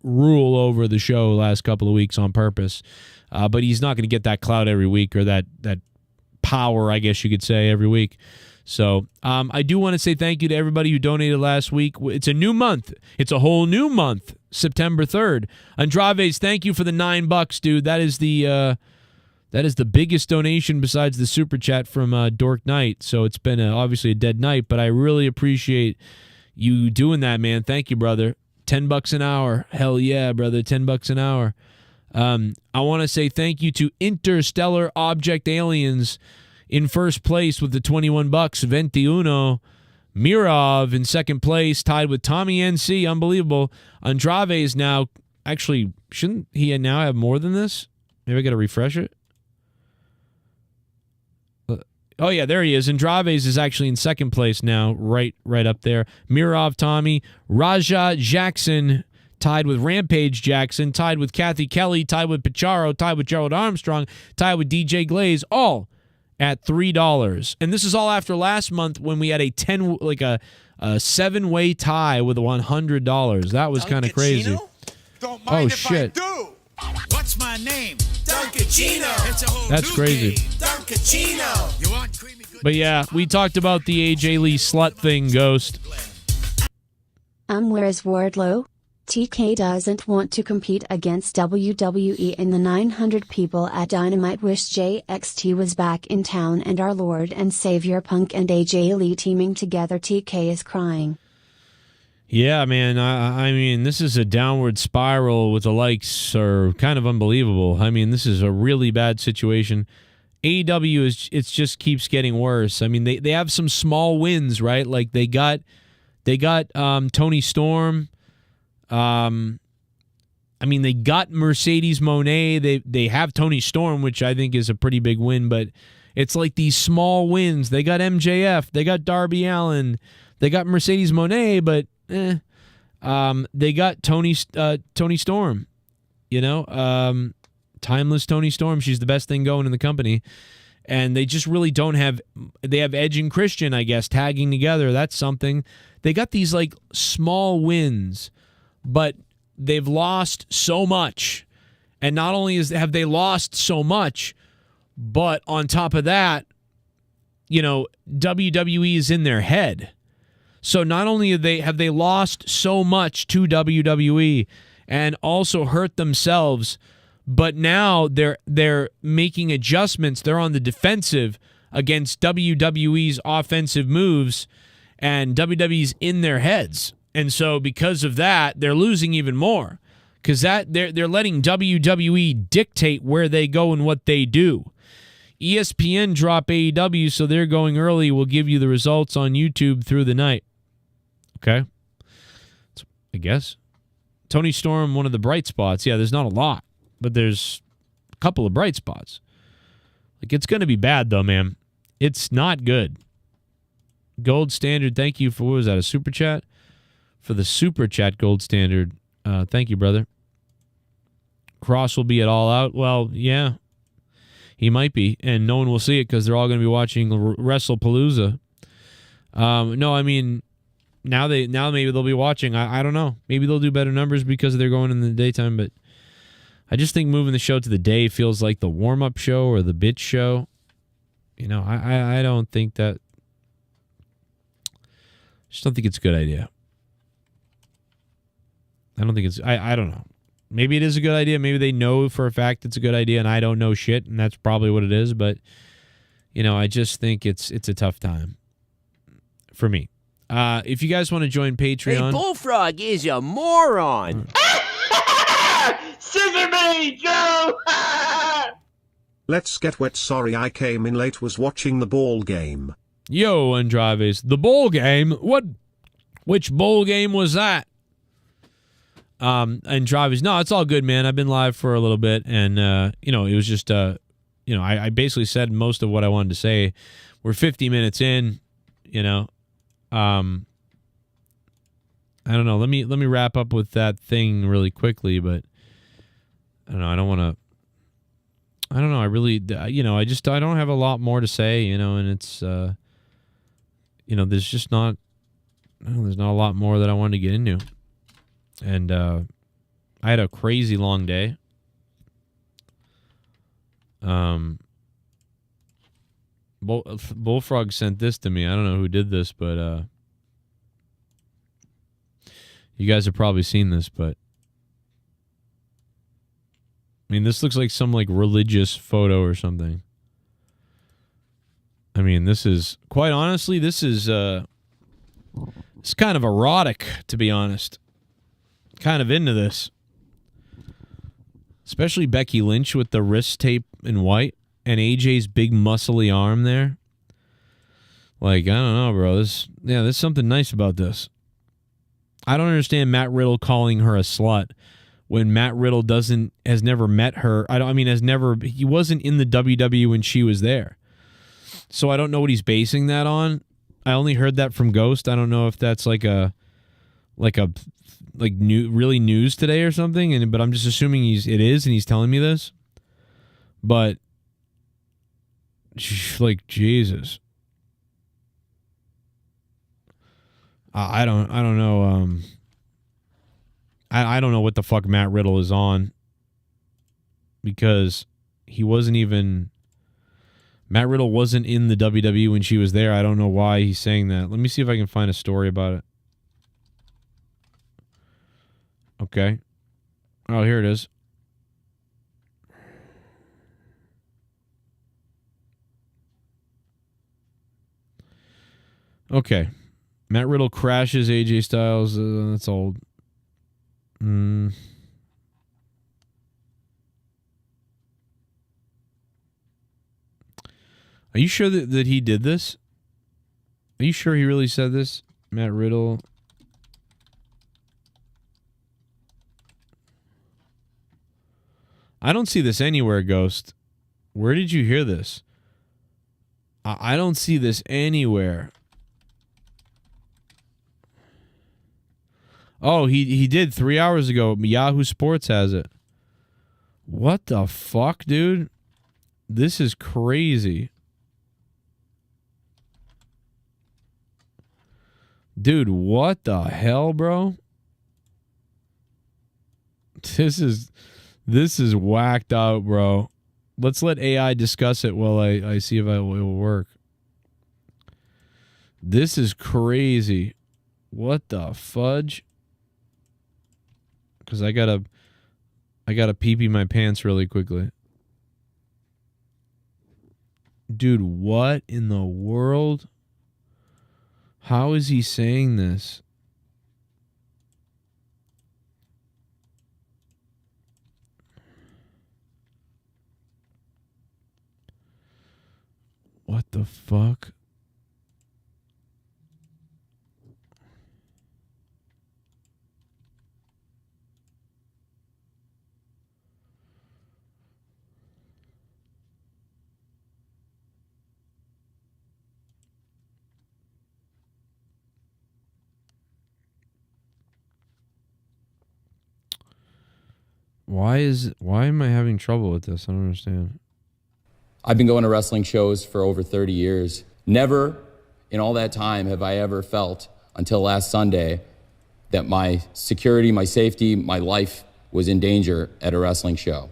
rule over the show last couple of weeks on purpose, but he's not going to get that clout every week, or that power, I guess you could say, every week. So I do want to say thank you to everybody who donated last week. It's a new month. It's a whole new month, September 3rd. Andraves, thank you for the $9, dude. That is the biggest donation besides the super chat from Dork Knight. So it's been obviously a dead night, but I really appreciate you doing that, man. Thank you, brother. $10 an hour. Hell yeah, brother. $10 an hour. I want to say thank you to Interstellar Object Aliens in first place with the $21. 21. Mirov in second place, tied with Tommy NC. Unbelievable. Andraves now, actually, shouldn't he now have more than this? Maybe I got to refresh it. Oh, yeah, there he is. Andraves is actually in second place now, right up there. Mirov, Tommy. Raja Jackson, tied with Rampage Jackson, tied with Kathy Kelly, tied with Pacharo, tied with Gerald Armstrong, tied with DJ Glaze, all at $3. And this is all after last month when we had a 7-way tie with $100. That was kind of crazy. Don't mind if shit. I do. What's my name? Duncachino. It's a whole That's crazy. Duncachino. You want creamy good? But yeah, we talked about the AJ Lee slut thing, Ghost. Where is Wardlow? TK doesn't want to compete against WWE and the 900 people at Dynamite. Wish JXT was back in town and our Lord and Savior Punk and AJ Lee teaming together. TK is crying. Yeah, man. I mean, this is a downward spiral with the likes are kind of unbelievable. I mean, this is a really bad situation. AEW it just keeps getting worse. I mean, they have some small wins, right? Like they got Tony Storm. I mean, they got Mercedes Moné. They have Toni Storm, which I think is a pretty big win, but it's like these small wins. They got MJF. They got Darby Allin. They got Mercedes Moné, but they got Toni Storm. You know, timeless Toni Storm. She's the best thing going in the company. And they just really don't have... They have Edge and Christian, I guess, tagging together. That's something. They got these, like, small wins, but they've lost so much. And not only have they lost so much, but on top of that, you know, WWE is in their head. So not only have they lost so much to WWE and also hurt themselves, but now they're making adjustments. They're on the defensive against WWE's offensive moves, and WWE's in their heads. And so because of that, they're losing even more because they're letting WWE dictate where they go and what they do. ESPN drop AEW, so they're going early. We'll give you the results on YouTube through the night. Okay? So, I guess. Toni Storm, one of the bright spots. Yeah, there's not a lot, but there's a couple of bright spots. Like, it's going to be bad, though, man. It's not good. Gold Standard, thank you for, what was that, a super chat? For the super chat, Gold Standard. Thank you, brother. Cross will be at All Out. Well, yeah, he might be, and no one will see it because they're all going to be watching Wrestlepalooza. No, I mean, now maybe they'll be watching. I don't know. Maybe they'll do better numbers because they're going in the daytime, but I just think moving the show to the day feels like the warm-up show or the bitch show. You know, I don't think that... I just don't think it's a good idea. I don't think it's... I don't know. Maybe it is a good idea. Maybe they know for a fact it's a good idea and I don't know shit, and that's probably what it is, but, you know, I just think it's a tough time for me. If you guys want to join Patreon... Hey, Bullfrog is a moron! Scissor me, Joe! Let's get wet. Sorry I came in late. Was watching the ball game. Yo, Andraves, the bowl game? Which bowl game was that? Andraves, no, it's all good, man. I've been live for a little bit, and, you know, it was just, you know, I basically said most of what I wanted to say. We're 50 minutes in, you know. I don't know. Let me wrap up with that thing really quickly, but I don't know. I don't know. I really, you know, I don't have a lot more to say, you know, and it's, you know, there's just not, there's not a lot more that I wanted to get into. And I had a crazy long day. Bullfrog sent this to me. I don't know who did this, but you guys have probably seen this, but I mean, this looks like some like religious photo or something. I mean, this is, quite honestly, this is it's kind of erotic, to be honest. Kind of into this. Especially Becky Lynch with the wrist tape in white and AJ's big muscly arm there. Like, I don't know, bro. There's something nice about this. I don't understand Matt Riddle calling her a slut when Matt Riddle has never met her. He wasn't in the WWE when she was there. So I don't know what he's basing that on. I only heard that from Ghost. I don't know if that's like really news today or something, but I'm just assuming it is, and he's telling me this. But like, Jesus, I don't know. I don't know what the fuck Matt Riddle is on, because Matt Riddle wasn't in the WWE when she was there. I don't know why he's saying that. Let me see if I can find a story about it. Okay. Oh, here it is. Okay. Matt Riddle crashes AJ Styles. That's old. Are you sure that he did this? Are you sure he really said this? Matt Riddle I don't see this anywhere, Ghost. Where did you hear this? I don't see this anywhere. Oh, he did 3 hours ago. Yahoo Sports has it. What the fuck, dude? This is crazy. Dude, what the hell, bro? This is whacked out, bro. Let's let AI discuss it while I see if it will work. This is crazy. What the fudge? Because I gotta pee-pee my pants really quickly. Dude, what in the world? How is he saying this? What the fuck? Why am I having trouble with this? I don't understand. I've been going to wrestling shows for over 30 years. Never in all that time have I ever felt, until last Sunday, that my security, my safety, my life was in danger at a wrestling show.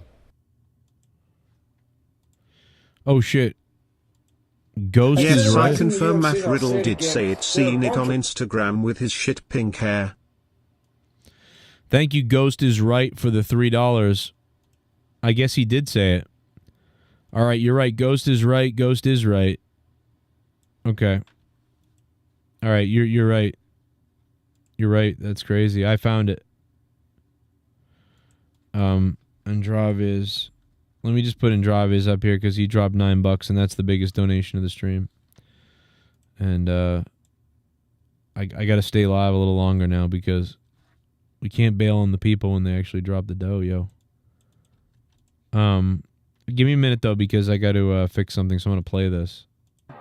Oh, shit. Ghost is Yes, right. I confirm Matt Riddle did say it, seen it on Instagram with his shit pink hair. Thank you, Ghost is right, for the $3. I guess he did say it. All right, you're right. Ghost is right. Ghost is right. Okay. All right, you're right. You're right. That's crazy. I found it. Andraviz. Let me just put Andraviz up here because he dropped $9 and that's the biggest donation of the stream. And I got to stay live a little longer now because we can't bail on the people when they actually drop the dough, yo. Give me a minute though because I got to fix something, so I'm gonna play this.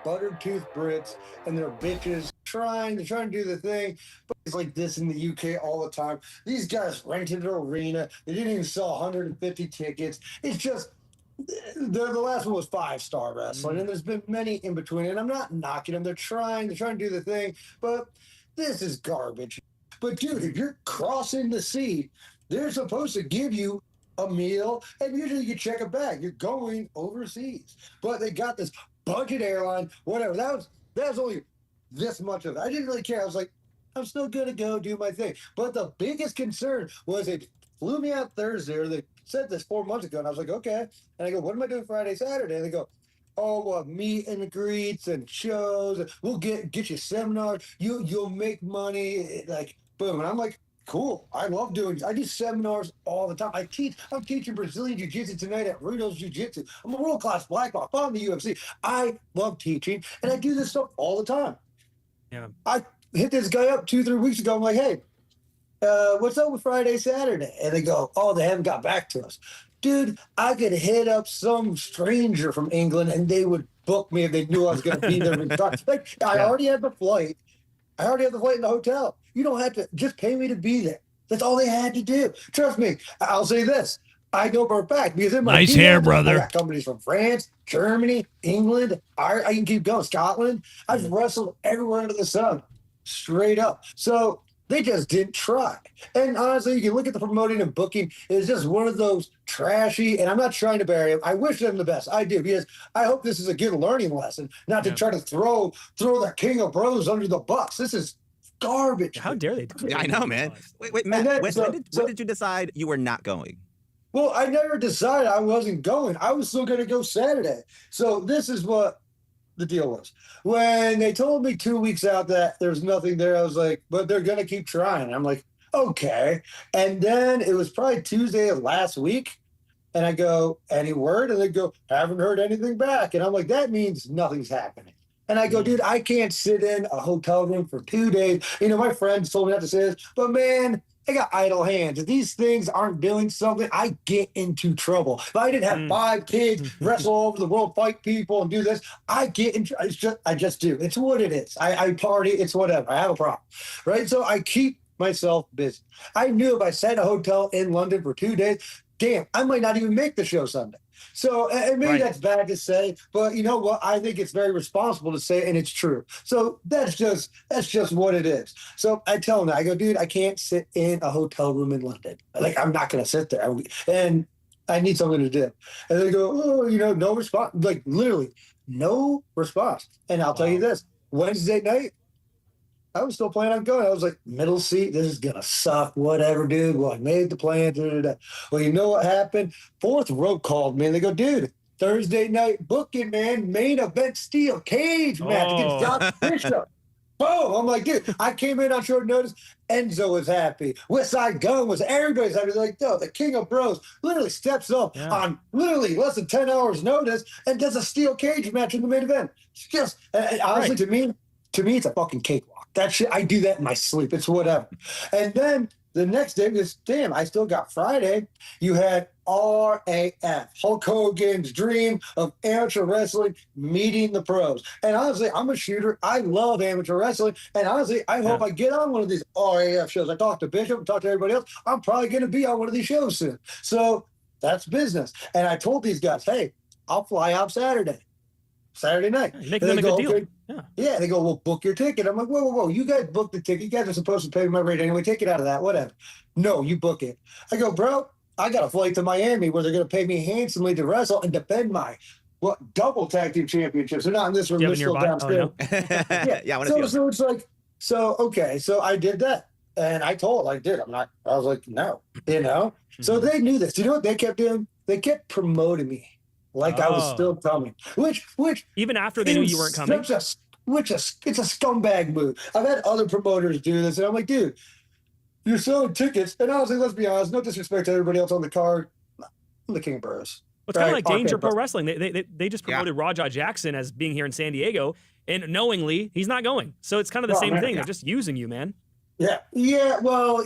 Buttered tooth Brits and they're bitches trying to do the thing, but it's like this in the UK all the time. These guys rented an arena. They didn't even sell 150 tickets. It's just the last one was 5-star wrestling, and there's been many in between. And I'm not knocking them. They're trying to do the thing, but this is garbage. But dude, if you're crossing the sea, they're supposed to give you a meal, and usually you check a bag. You're going overseas, but they got this budget airline, whatever. That was only this much of it. I didn't really care. I was like, I'm still gonna go do my thing. But the biggest concern was they flew me out Thursday, or they said this 4 months ago, and I was like, okay. And I go, what am I doing Friday, Saturday? And they go, oh, meet and greets and shows. We'll get you seminars. You'll make money. Like, boom. And I'm like, cool. I do seminars all the time. I'm teaching Brazilian Jiu-Jitsu tonight at Riddle's Jiu-Jitsu. I'm a world-class black belt. I'm in the UFC. I love teaching, and I do this stuff all the time. Yeah. I hit this guy up 2-3 weeks ago. I'm like, hey, what's up with Friday, Saturday? And they go, oh, they haven't got back to us. Dude, I could hit up some stranger from England, and they would book me if they knew I was going to be there. Like, I already have the flight. I already have the flight in the hotel. You don't have to just pay me to be there. That's all they had to do. Trust me. I'll say this. I know for a fact because in my nice hair, brother. I got companies from France, Germany, England. I can keep going. Scotland. I've wrestled everywhere under the sun, straight up. So they just didn't try. And honestly, you can look at the promoting and booking. It's just one of those trashy. And I'm not trying to bury them. I wish them the best. I do, because I hope this is a good learning lesson, not to try to throw the king of bros under the bus. This is garbage. How dare they? Yeah, I know, man. Wait, Matt. When did you decide you were not going? Well, I never decided I wasn't going. I was still going to go Saturday. So this is what the deal was. When they told me 2 weeks out that there's nothing there, I was like, but they're going to keep trying. I'm like, okay. And then it was probably Tuesday of last week. And I go, any word? And they go, haven't heard anything back. And I'm like, that means nothing's happening. And I go, dude, I can't sit in a hotel room for 2 days. You know, my friends told me not to say this, but man, I got idle hands. If these things aren't doing something, I get into trouble. If I didn't have 5 kids, wrestle all over the world, fight people, and do this, I get into. I just do. It's what it is. I party. It's whatever. I have a problem, right? So I keep myself busy. I knew if I sat in a hotel in London for 2 days, damn, I might not even make the show Sunday. So, and maybe that's bad to say, but you know what? I think it's very responsible to say, and it's true. So that's just what it is. So I tell them, I go, dude, I can't sit in a hotel room in London. Like, I'm not going to sit there. And I need something to do. And they go, oh, no response. Like, literally, no response. And I'll tell you this, Wednesday night, I was still planning on going. I was like, middle seat, this is going to suck, whatever, dude. Well, I made the plan. Well, you know what happened? Fourth Row called me, and they go, dude, Thursday night booking, man, main event steel cage match against Josh Bishop. Boom. I'm like, dude, I came in on short notice. Enzo was happy. West Side Gun was, everybody's happy. They're like, no, the King of Bros literally steps up on literally less than 10 hours notice and does a steel cage match in the main event. It's just, honestly, to me, it's a fucking cakewalk. That shit, I do that in my sleep. It's whatever. And then the next day was, damn, I still got Friday. You had RAF, Hulk Hogan's dream of amateur wrestling meeting the pros. And honestly, I'm a shooter. I love amateur wrestling. And honestly, I hope I get on one of these RAF shows. I talked to Bishop, talked to everybody else. I'm probably going to be on one of these shows soon. So that's business. And I told these guys, hey, I'll fly out Saturday night. Make them a good deal. Okay. Yeah, they go, well, book your ticket. I'm like, whoa. You guys book the ticket. You guys are supposed to pay my rate anyway. Take it out of that, whatever. No, you book it. I go, bro, I got a flight to Miami where they're going to pay me handsomely to wrestle and defend my double tag team championships. They're not in this room. They're still downstairs. Yeah, I want to so it's like, okay. So I did that. And I told, I was like, no, So they knew this. You know what they kept doing? They kept promoting me. Like I was still coming, which even after they knew you weren't coming, it's a scumbag move. I've had other promoters do this, and I'm like, dude, you're selling tickets. And honestly, let's be honest, no disrespect to everybody else on the card, I'm the King of Bros. It's kind of like Danger Pro Wrestling. They just promoted Raja Jackson as being here in San Diego, and knowingly he's not going. So it's kind of the same thing. They're just using you, man. Yeah. Well,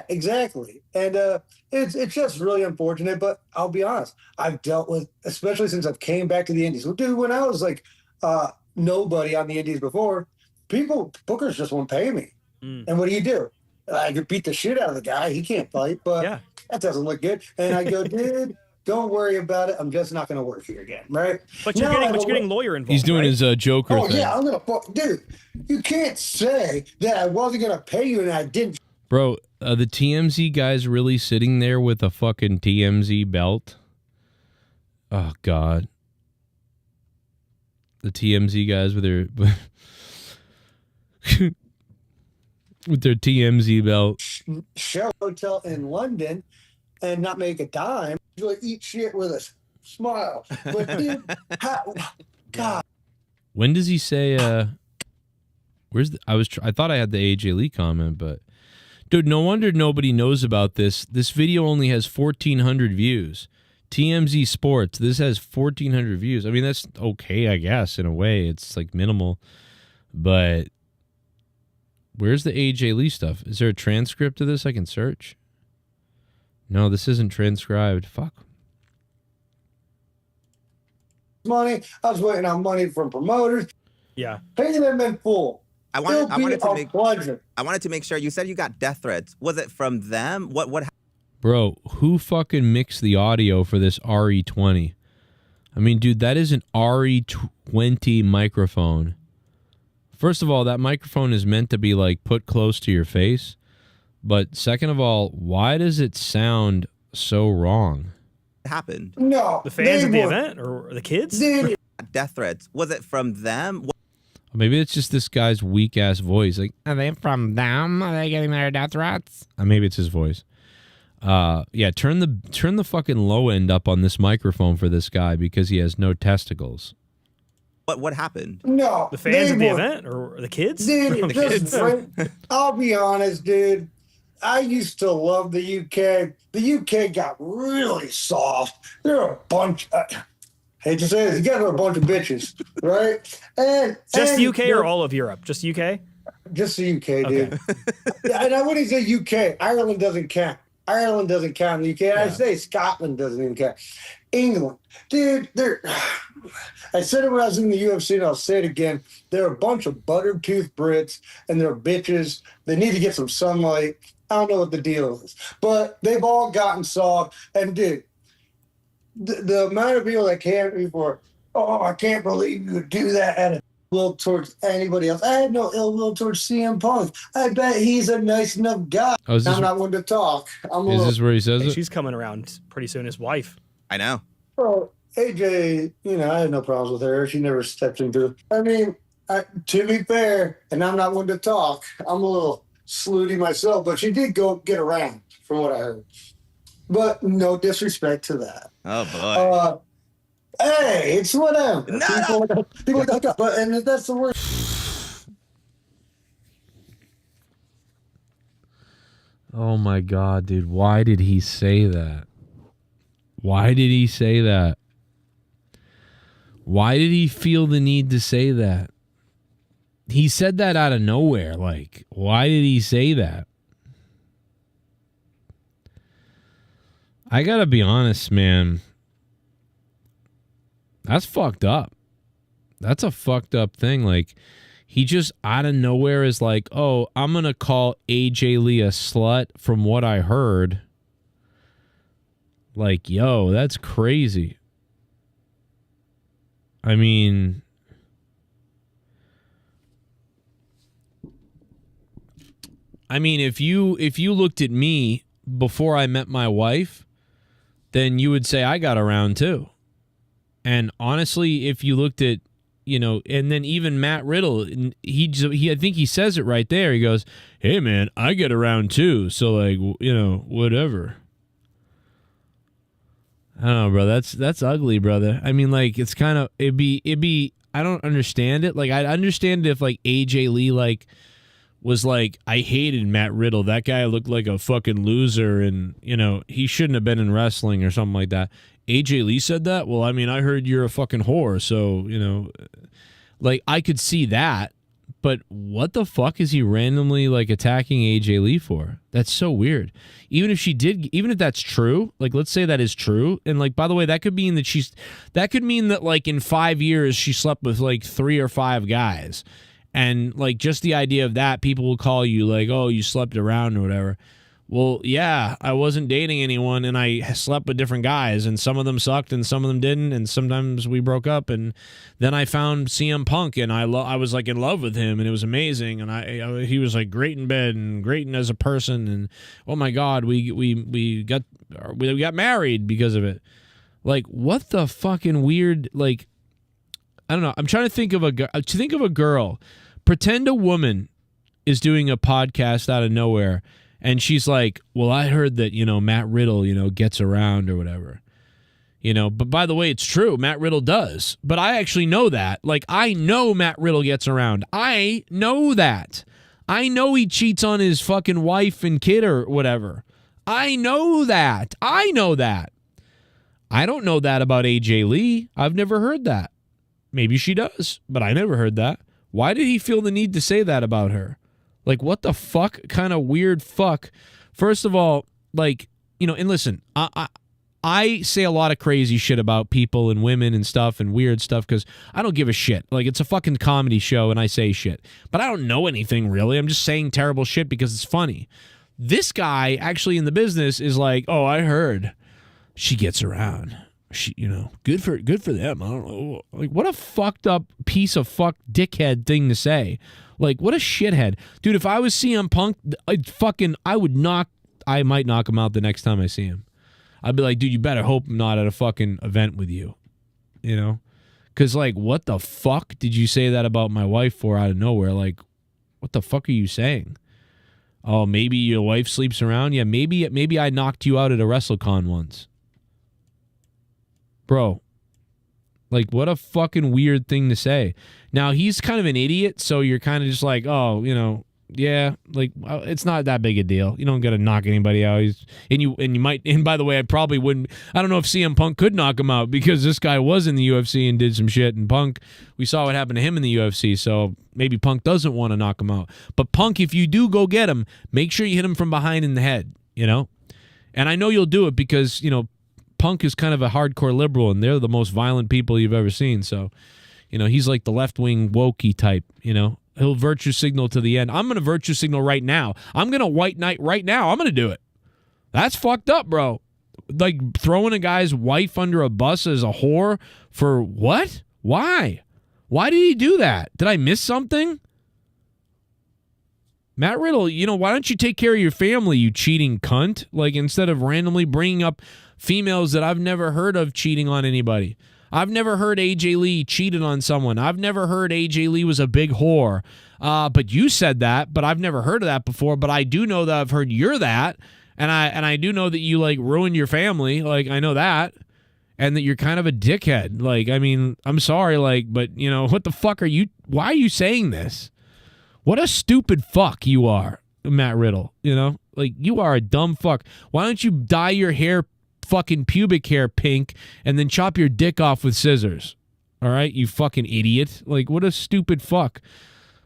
exactly. And it's just really unfortunate. But I'll be honest, I've dealt with, especially since I've came back to the Indies. Well, dude, when I was like nobody on the Indies before, bookers just won't pay me. And what do? I could beat the shit out of the guy. He can't fight, but that doesn't look good. And I go, dude, don't worry about it. I'm just not going to work here again, right? But you're getting lawyer involved. He's doing his Joker thing. Oh, yeah, I'm going to... Dude, you can't say that I wasn't going to pay you and I didn't. Bro, the TMZ guy's really sitting there with a fucking TMZ belt? Oh, God. The TMZ guys with their... with their TMZ belt. Show hotel in London and not make a dime. You'll eat shit with a smile. But dude, God. When does he say? I thought I had the AJ Lee comment, but dude, no wonder nobody knows about this. This video only has 1,400 views. TMZ Sports. This has 1,400 views. I mean, that's okay, I guess, in a way. It's like minimal, but where's the AJ Lee stuff? Is there a transcript of this I can search? No, this isn't transcribed. Fuck. Money. I was waiting on money from promoters. Yeah. Paying them in full. I wanted to make sure. You said you got death threats. Was it from them? What? Bro, who fucking mixed the audio for this RE20? I mean, dude, that is an RE20 microphone. First of all, that microphone is meant to be like put close to your face. But second of all, why does it sound so wrong? Happened? No. The fans at the event or the kids? Death threats. Was it from them? Maybe it's just this guy's weak ass voice. Like, are they from them? Are they getting their death threats? Maybe it's his voice. Yeah, turn the fucking low end up on this microphone for this guy because he has no testicles. What happened? No. The fans at the event or the kids? Dude, I'll be honest, dude. I used to love the UK. The UK got really soft. They're a bunch. Hate to say this, you guys are a bunch of bitches, right? And just UK or all of Europe? Just UK? just the UK, dude. And I wouldn't say UK. Ireland doesn't count. Ireland doesn't count in the UK. I'd say Scotland doesn't even count. England, dude, I said it when I was in the UFC, and I'll say it again. They're a bunch of buttered tooth Brits, and they're bitches. They need to get some sunlight. I don't know what the deal is, but they've all gotten soft. And dude, the amount of people that came before, oh, I can't believe you would do that at a will towards anybody else. I had no ill will towards CM Punk. I bet he's a nice enough guy. Oh, I'm not one to talk. Is this where he says it? She's coming around pretty soon, his wife. I know. Well, AJ, I had no problems with her. She never stepped into. I mean, to be fair, and I'm not one to talk, I'm a little snooty myself, but she did go get around, from what I heard. But no disrespect to that. Oh boy. Hey, it's whatever. No. People hook up, but and that's the word. Oh my God, dude! Why did he say that? Why did he say that? Why did he feel the need to say that? He said that out of nowhere. Like, why did he say that? I gotta be honest, man. That's fucked up. That's a fucked up thing. Like, he just out of nowhere is like, oh, I'm gonna call AJ Lee a slut from what I heard. Like, yo, that's crazy. I mean, if you looked at me before I met my wife, then you would say I got around too. And honestly, if you looked at, and then even Matt Riddle, he I think he says it right there. He goes, "Hey man, I get around too." So like, whatever. I don't know, bro. That's ugly, brother. I mean, like, it's kind of it'd be. I don't understand it. Like, I'd understand if like AJ Lee like was like, I hated Matt Riddle. That guy looked like a fucking loser, and he shouldn't have been in wrestling or something like that. AJ Lee said that. Well, I mean, I heard you're a fucking whore, so like I could see that. But what the fuck is he randomly like attacking AJ Lee for? That's so weird. Even if that's true, like let's say that is true, and like by the way, that could mean that like in 5 years she slept with like 3 or 5 guys, and like just the idea of that, people will call you like, oh, you slept around or whatever. Well, yeah, I wasn't dating anyone, and I slept with different guys, and some of them sucked, and some of them didn't, and sometimes we broke up, and then I found CM Punk, and I was like in love with him, and it was amazing, and he was like great in bed and great as a person, and oh my God, we got married because of it. Like, what the fucking weird, like, I don't know. I'm trying to think of a girl. Pretend a woman is doing a podcast out of nowhere. And she's like, well, I heard that, Matt Riddle, gets around or whatever. But by the way, it's true. Matt Riddle does. But I actually know that. Like, I know Matt Riddle gets around. I know that. I know he cheats on his fucking wife and kid or whatever. I know that. I know that. I don't know that about AJ Lee. I've never heard that. Maybe she does, but I never heard that. Why did he feel the need to say that about her? Like, what the fuck kind of weird fuck? First of all, like, and listen, I say a lot of crazy shit about people and women and stuff and weird stuff because I don't give a shit. Like, it's a fucking comedy show and I say shit. But I don't know anything really. I'm just saying terrible shit because it's funny. This guy actually in the business is like, oh, I heard she gets around. She, good for them. I don't know. Like, what a fucked up piece of fuck dickhead thing to say. Like, what a shithead. Dude, if I was CM Punk, I might knock him out the next time I see him. I'd be like, dude, you better hope I'm not at a fucking event with you. Because, like, what the fuck did you say that about my wife for out of nowhere? Like, what the fuck are you saying? Oh, maybe your wife sleeps around? Yeah, maybe I knocked you out at a WrestleCon once. Bro, like, what a fucking weird thing to say. Now, he's kind of an idiot, so you're kind of just like, oh, yeah, like it's not that big a deal. You don't got to knock anybody out. And you might. And by the way, I probably wouldn't. I don't know if CM Punk could knock him out because this guy was in the UFC and did some shit. And Punk, we saw what happened to him in the UFC. So maybe Punk doesn't want to knock him out. But Punk, if you do go get him, make sure you hit him from behind in the head. You know, and I know you'll do it because Punk is kind of a hardcore liberal, and they're the most violent people you've ever seen. So, he's like the left-wing wokey type. He'll virtue signal to the end. I'm going to virtue signal right now. I'm going to white knight right now. I'm going to do it. That's fucked up, bro. Like throwing a guy's wife under a bus as a whore for what? Why? Why did he do that? Did I miss something? Matt Riddle, why don't you take care of your family, you cheating cunt? Like instead of randomly bringing up females that I've never heard of cheating on anybody. I've never heard AJ Lee cheated on someone. I've never heard AJ Lee was a big whore. But you said that, but I've never heard of that before. But I do know that I've heard you're that. And I do know that you like ruined your family. Like I know that. And that you're kind of a dickhead. Like, I mean, I'm sorry, but what the fuck are you? Why are you saying this? What a stupid fuck you are, Matt Riddle. Like you are a dumb fuck. Why don't you dye your hair fucking pubic hair pink and then chop your dick off with scissors? All right, you fucking idiot. Like, what a stupid fuck.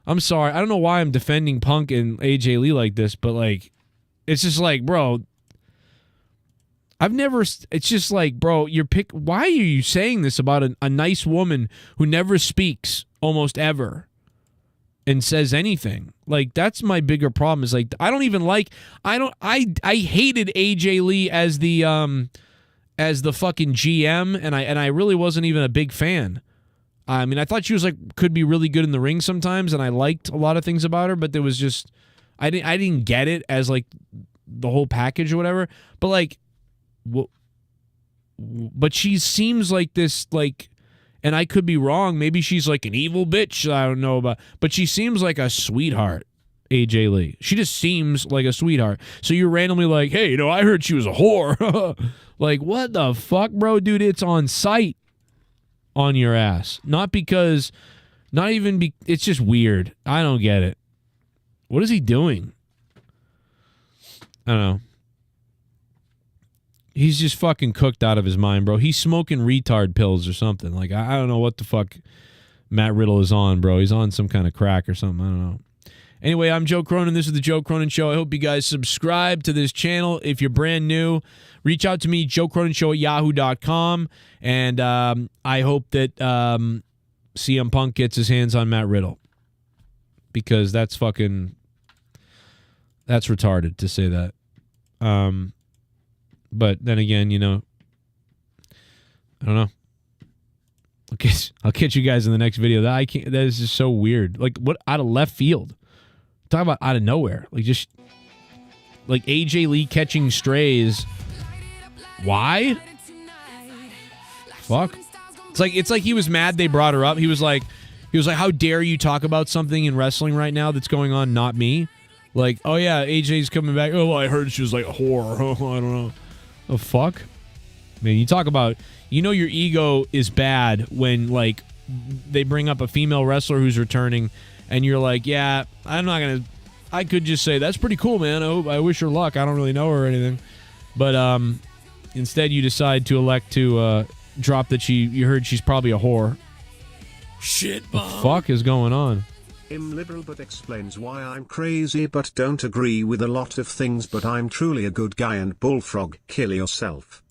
I'm sorry. I don't know why I'm defending Punk and AJ Lee like this, but like, it's just like, bro, it's just like, bro, why are you saying this about a nice woman who never speaks almost ever and says anything? Like, that's my bigger problem is like, I hated AJ Lee as the fucking GM, and I really wasn't even a big fan. I mean, I thought she was could be really good in the ring sometimes, and I liked a lot of things about her, but there was just, I didn't get it as like the whole package or whatever. But like, but she seems like this, like, and I could be wrong. Maybe she's like an evil bitch. I don't know about, but she seems like a sweetheart, AJ Lee. She just seems like a sweetheart. So you're randomly like, hey, I heard she was a whore. Like, what the fuck, bro? Dude, it's on site on your ass. It's just weird. I don't get it. What is he doing? I don't know. He's just fucking cooked out of his mind, bro. He's smoking retard pills or something. Like, I don't know what the fuck Matt Riddle is on, bro. He's on some kind of crack or something. I don't know. Anyway, I'm Joe Cronin. This is the Joe Cronin Show. I hope you guys subscribe to this channel. If you're brand new, reach out to me, joecroninshow@yahoo.com. And I hope that CM Punk gets his hands on Matt Riddle. Because that's retarded to say that. But then again, I don't know. I'll catch you guys in the next video. That is just so weird. Like, what, out of left field? Talk about out of nowhere. Like, just like AJ Lee catching strays. Why? Fuck. It's like he was mad they brought her up. He was like, how dare you talk about something in wrestling right now that's going on, not me? Like, oh yeah, AJ's coming back. Oh, well, I heard she was like a whore. Oh, I don't know. Oh, fuck. Man, you talk about, your ego is bad when, like, they bring up a female wrestler who's returning, and you're like, yeah, I could just say, that's pretty cool, man. I wish her luck. I don't really know her or anything. But instead, you decide to elect to drop that you heard she's probably a whore. Shit, what the fuck is going on? I'm liberal but explains why I'm crazy but don't agree with a lot of things, but I'm truly a good guy and bullfrog, kill yourself.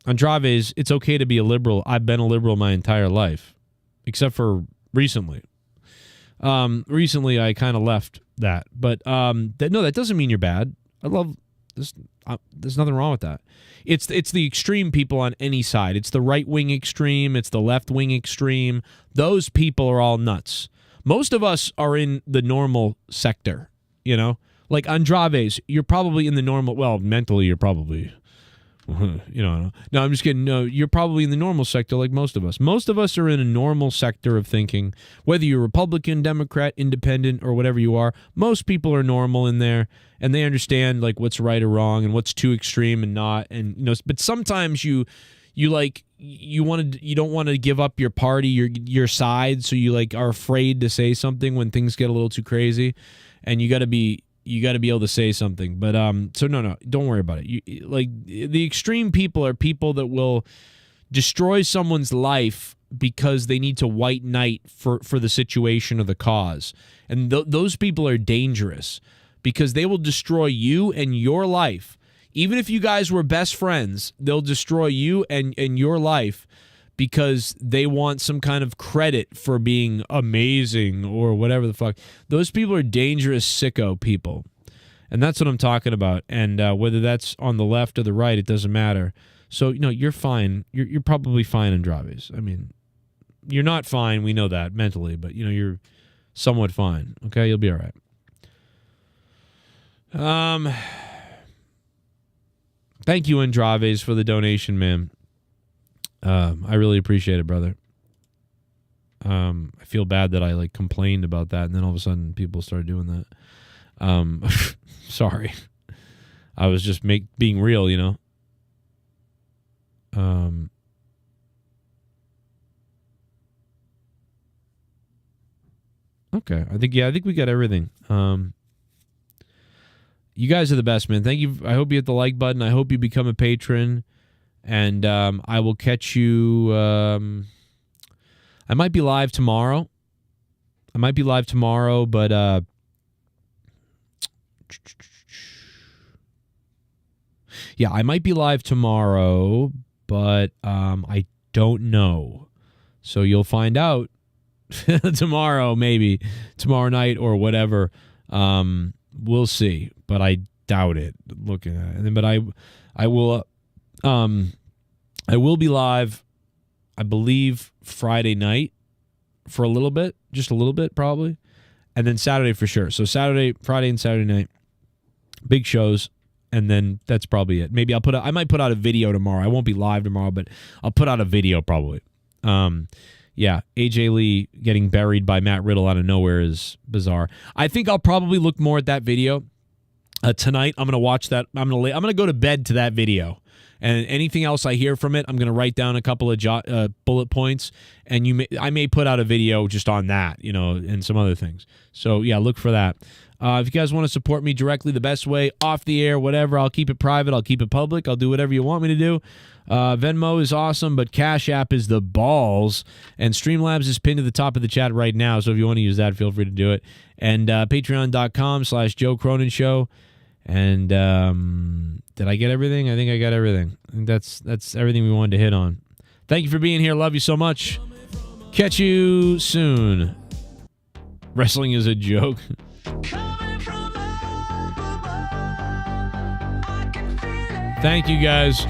Andraves, it's okay to be a liberal. I've been a liberal my entire life, except for recently. Recently, I kind of left that. But that doesn't mean you're bad. I love this. There's nothing wrong with that. It's the extreme people on any side. It's the right-wing extreme. It's the left-wing extreme. Those people are all nuts. Most of us are in the normal sector, Like Andraves, you're probably in the normal, well, mentally you're probably, no, I'm just kidding. No, you're probably in the normal sector like most of us. Most of us are in a normal sector of thinking, whether you're Republican, Democrat, Independent, or whatever you are. Most people are normal in there, and they understand like what's right or wrong and what's too extreme and not. And but sometimes you you don't want to give up your party, your side, so you like are afraid to say something when things get a little too crazy, and you got to be able to say something. But so no, don't worry about it. Like the extreme people are people that will destroy someone's life because they need to white knight for the situation or the cause. And those people are dangerous because they will destroy you and your life. Even if you guys were best friends, they'll destroy you and your life because they want some kind of credit for being amazing or whatever the fuck. Those people are dangerous sicko people. And that's what I'm talking about. And whether that's on the left or the right, it doesn't matter. So, you're fine. You're probably fine, Andrades. I mean, you're not fine. We know that mentally, but, you're somewhat fine. Okay? You'll be all right. Thank you, Andrades, for the donation, man. I really appreciate it, brother. I feel bad that I, complained about that, and then all of a sudden people started doing that. Sorry. I was just being real, Okay. I think we got everything. You guys are the best, man. Thank you. I hope you hit the like button. I hope you become a patron. And I will catch you. I might be live tomorrow. But yeah, I might be live tomorrow, but I don't know. So you'll find out tomorrow, maybe tomorrow night or whatever. We'll see, but I doubt it. Looking at it, but I will be live, I believe, Friday night for a little bit, just a little bit probably, and then Saturday for sure. So Friday and Saturday night, big shows, and then that's probably it. Maybe I might put out a video tomorrow. I won't be live tomorrow, but I'll put out a video probably. Yeah, AJ Lee getting buried by Matt Riddle out of nowhere is bizarre. I think I'll probably look more at that video tonight. I'm gonna watch that. I'm gonna go to bed to that video, and anything else I hear from it, I'm gonna write down a couple of bullet points, and I may put out a video just on that, and some other things. So yeah, look for that. If you guys want to support me directly, the best way, off the air, whatever, I'll keep it private, I'll keep it public, I'll do whatever you want me to do. Venmo is awesome, but Cash App is the balls. And Streamlabs is pinned to the top of the chat right now, so if you want to use that, feel free to do it. And patreon.com/Joe Cronin Show. And did I get everything? I think I got everything. I think that's everything we wanted to hit on. Thank you for being here. Love you so much. Catch you soon. Wrestling is a joke. Thank you, guys.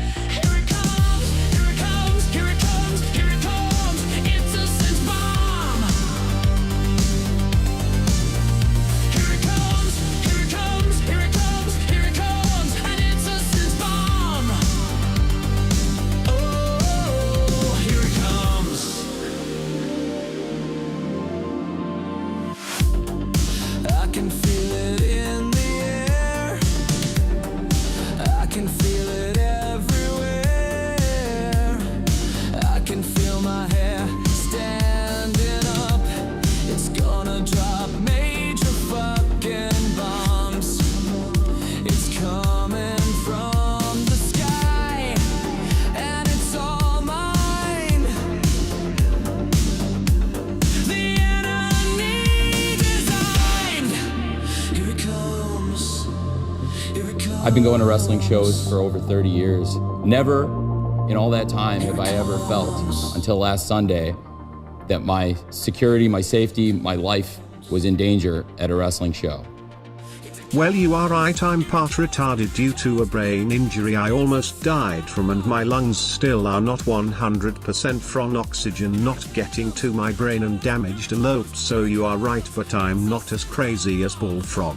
I've been going to wrestling shows for over 30 years. Never in all that time have I ever felt, until last Sunday, that my security, my safety, my life was in danger at a wrestling show. Well, you are right, I'm part retarded due to a brain injury I almost died from, and my lungs still are not 100% from oxygen not getting to my brain and damaged a lot, so you are right, but I'm not as crazy as Bullfrog.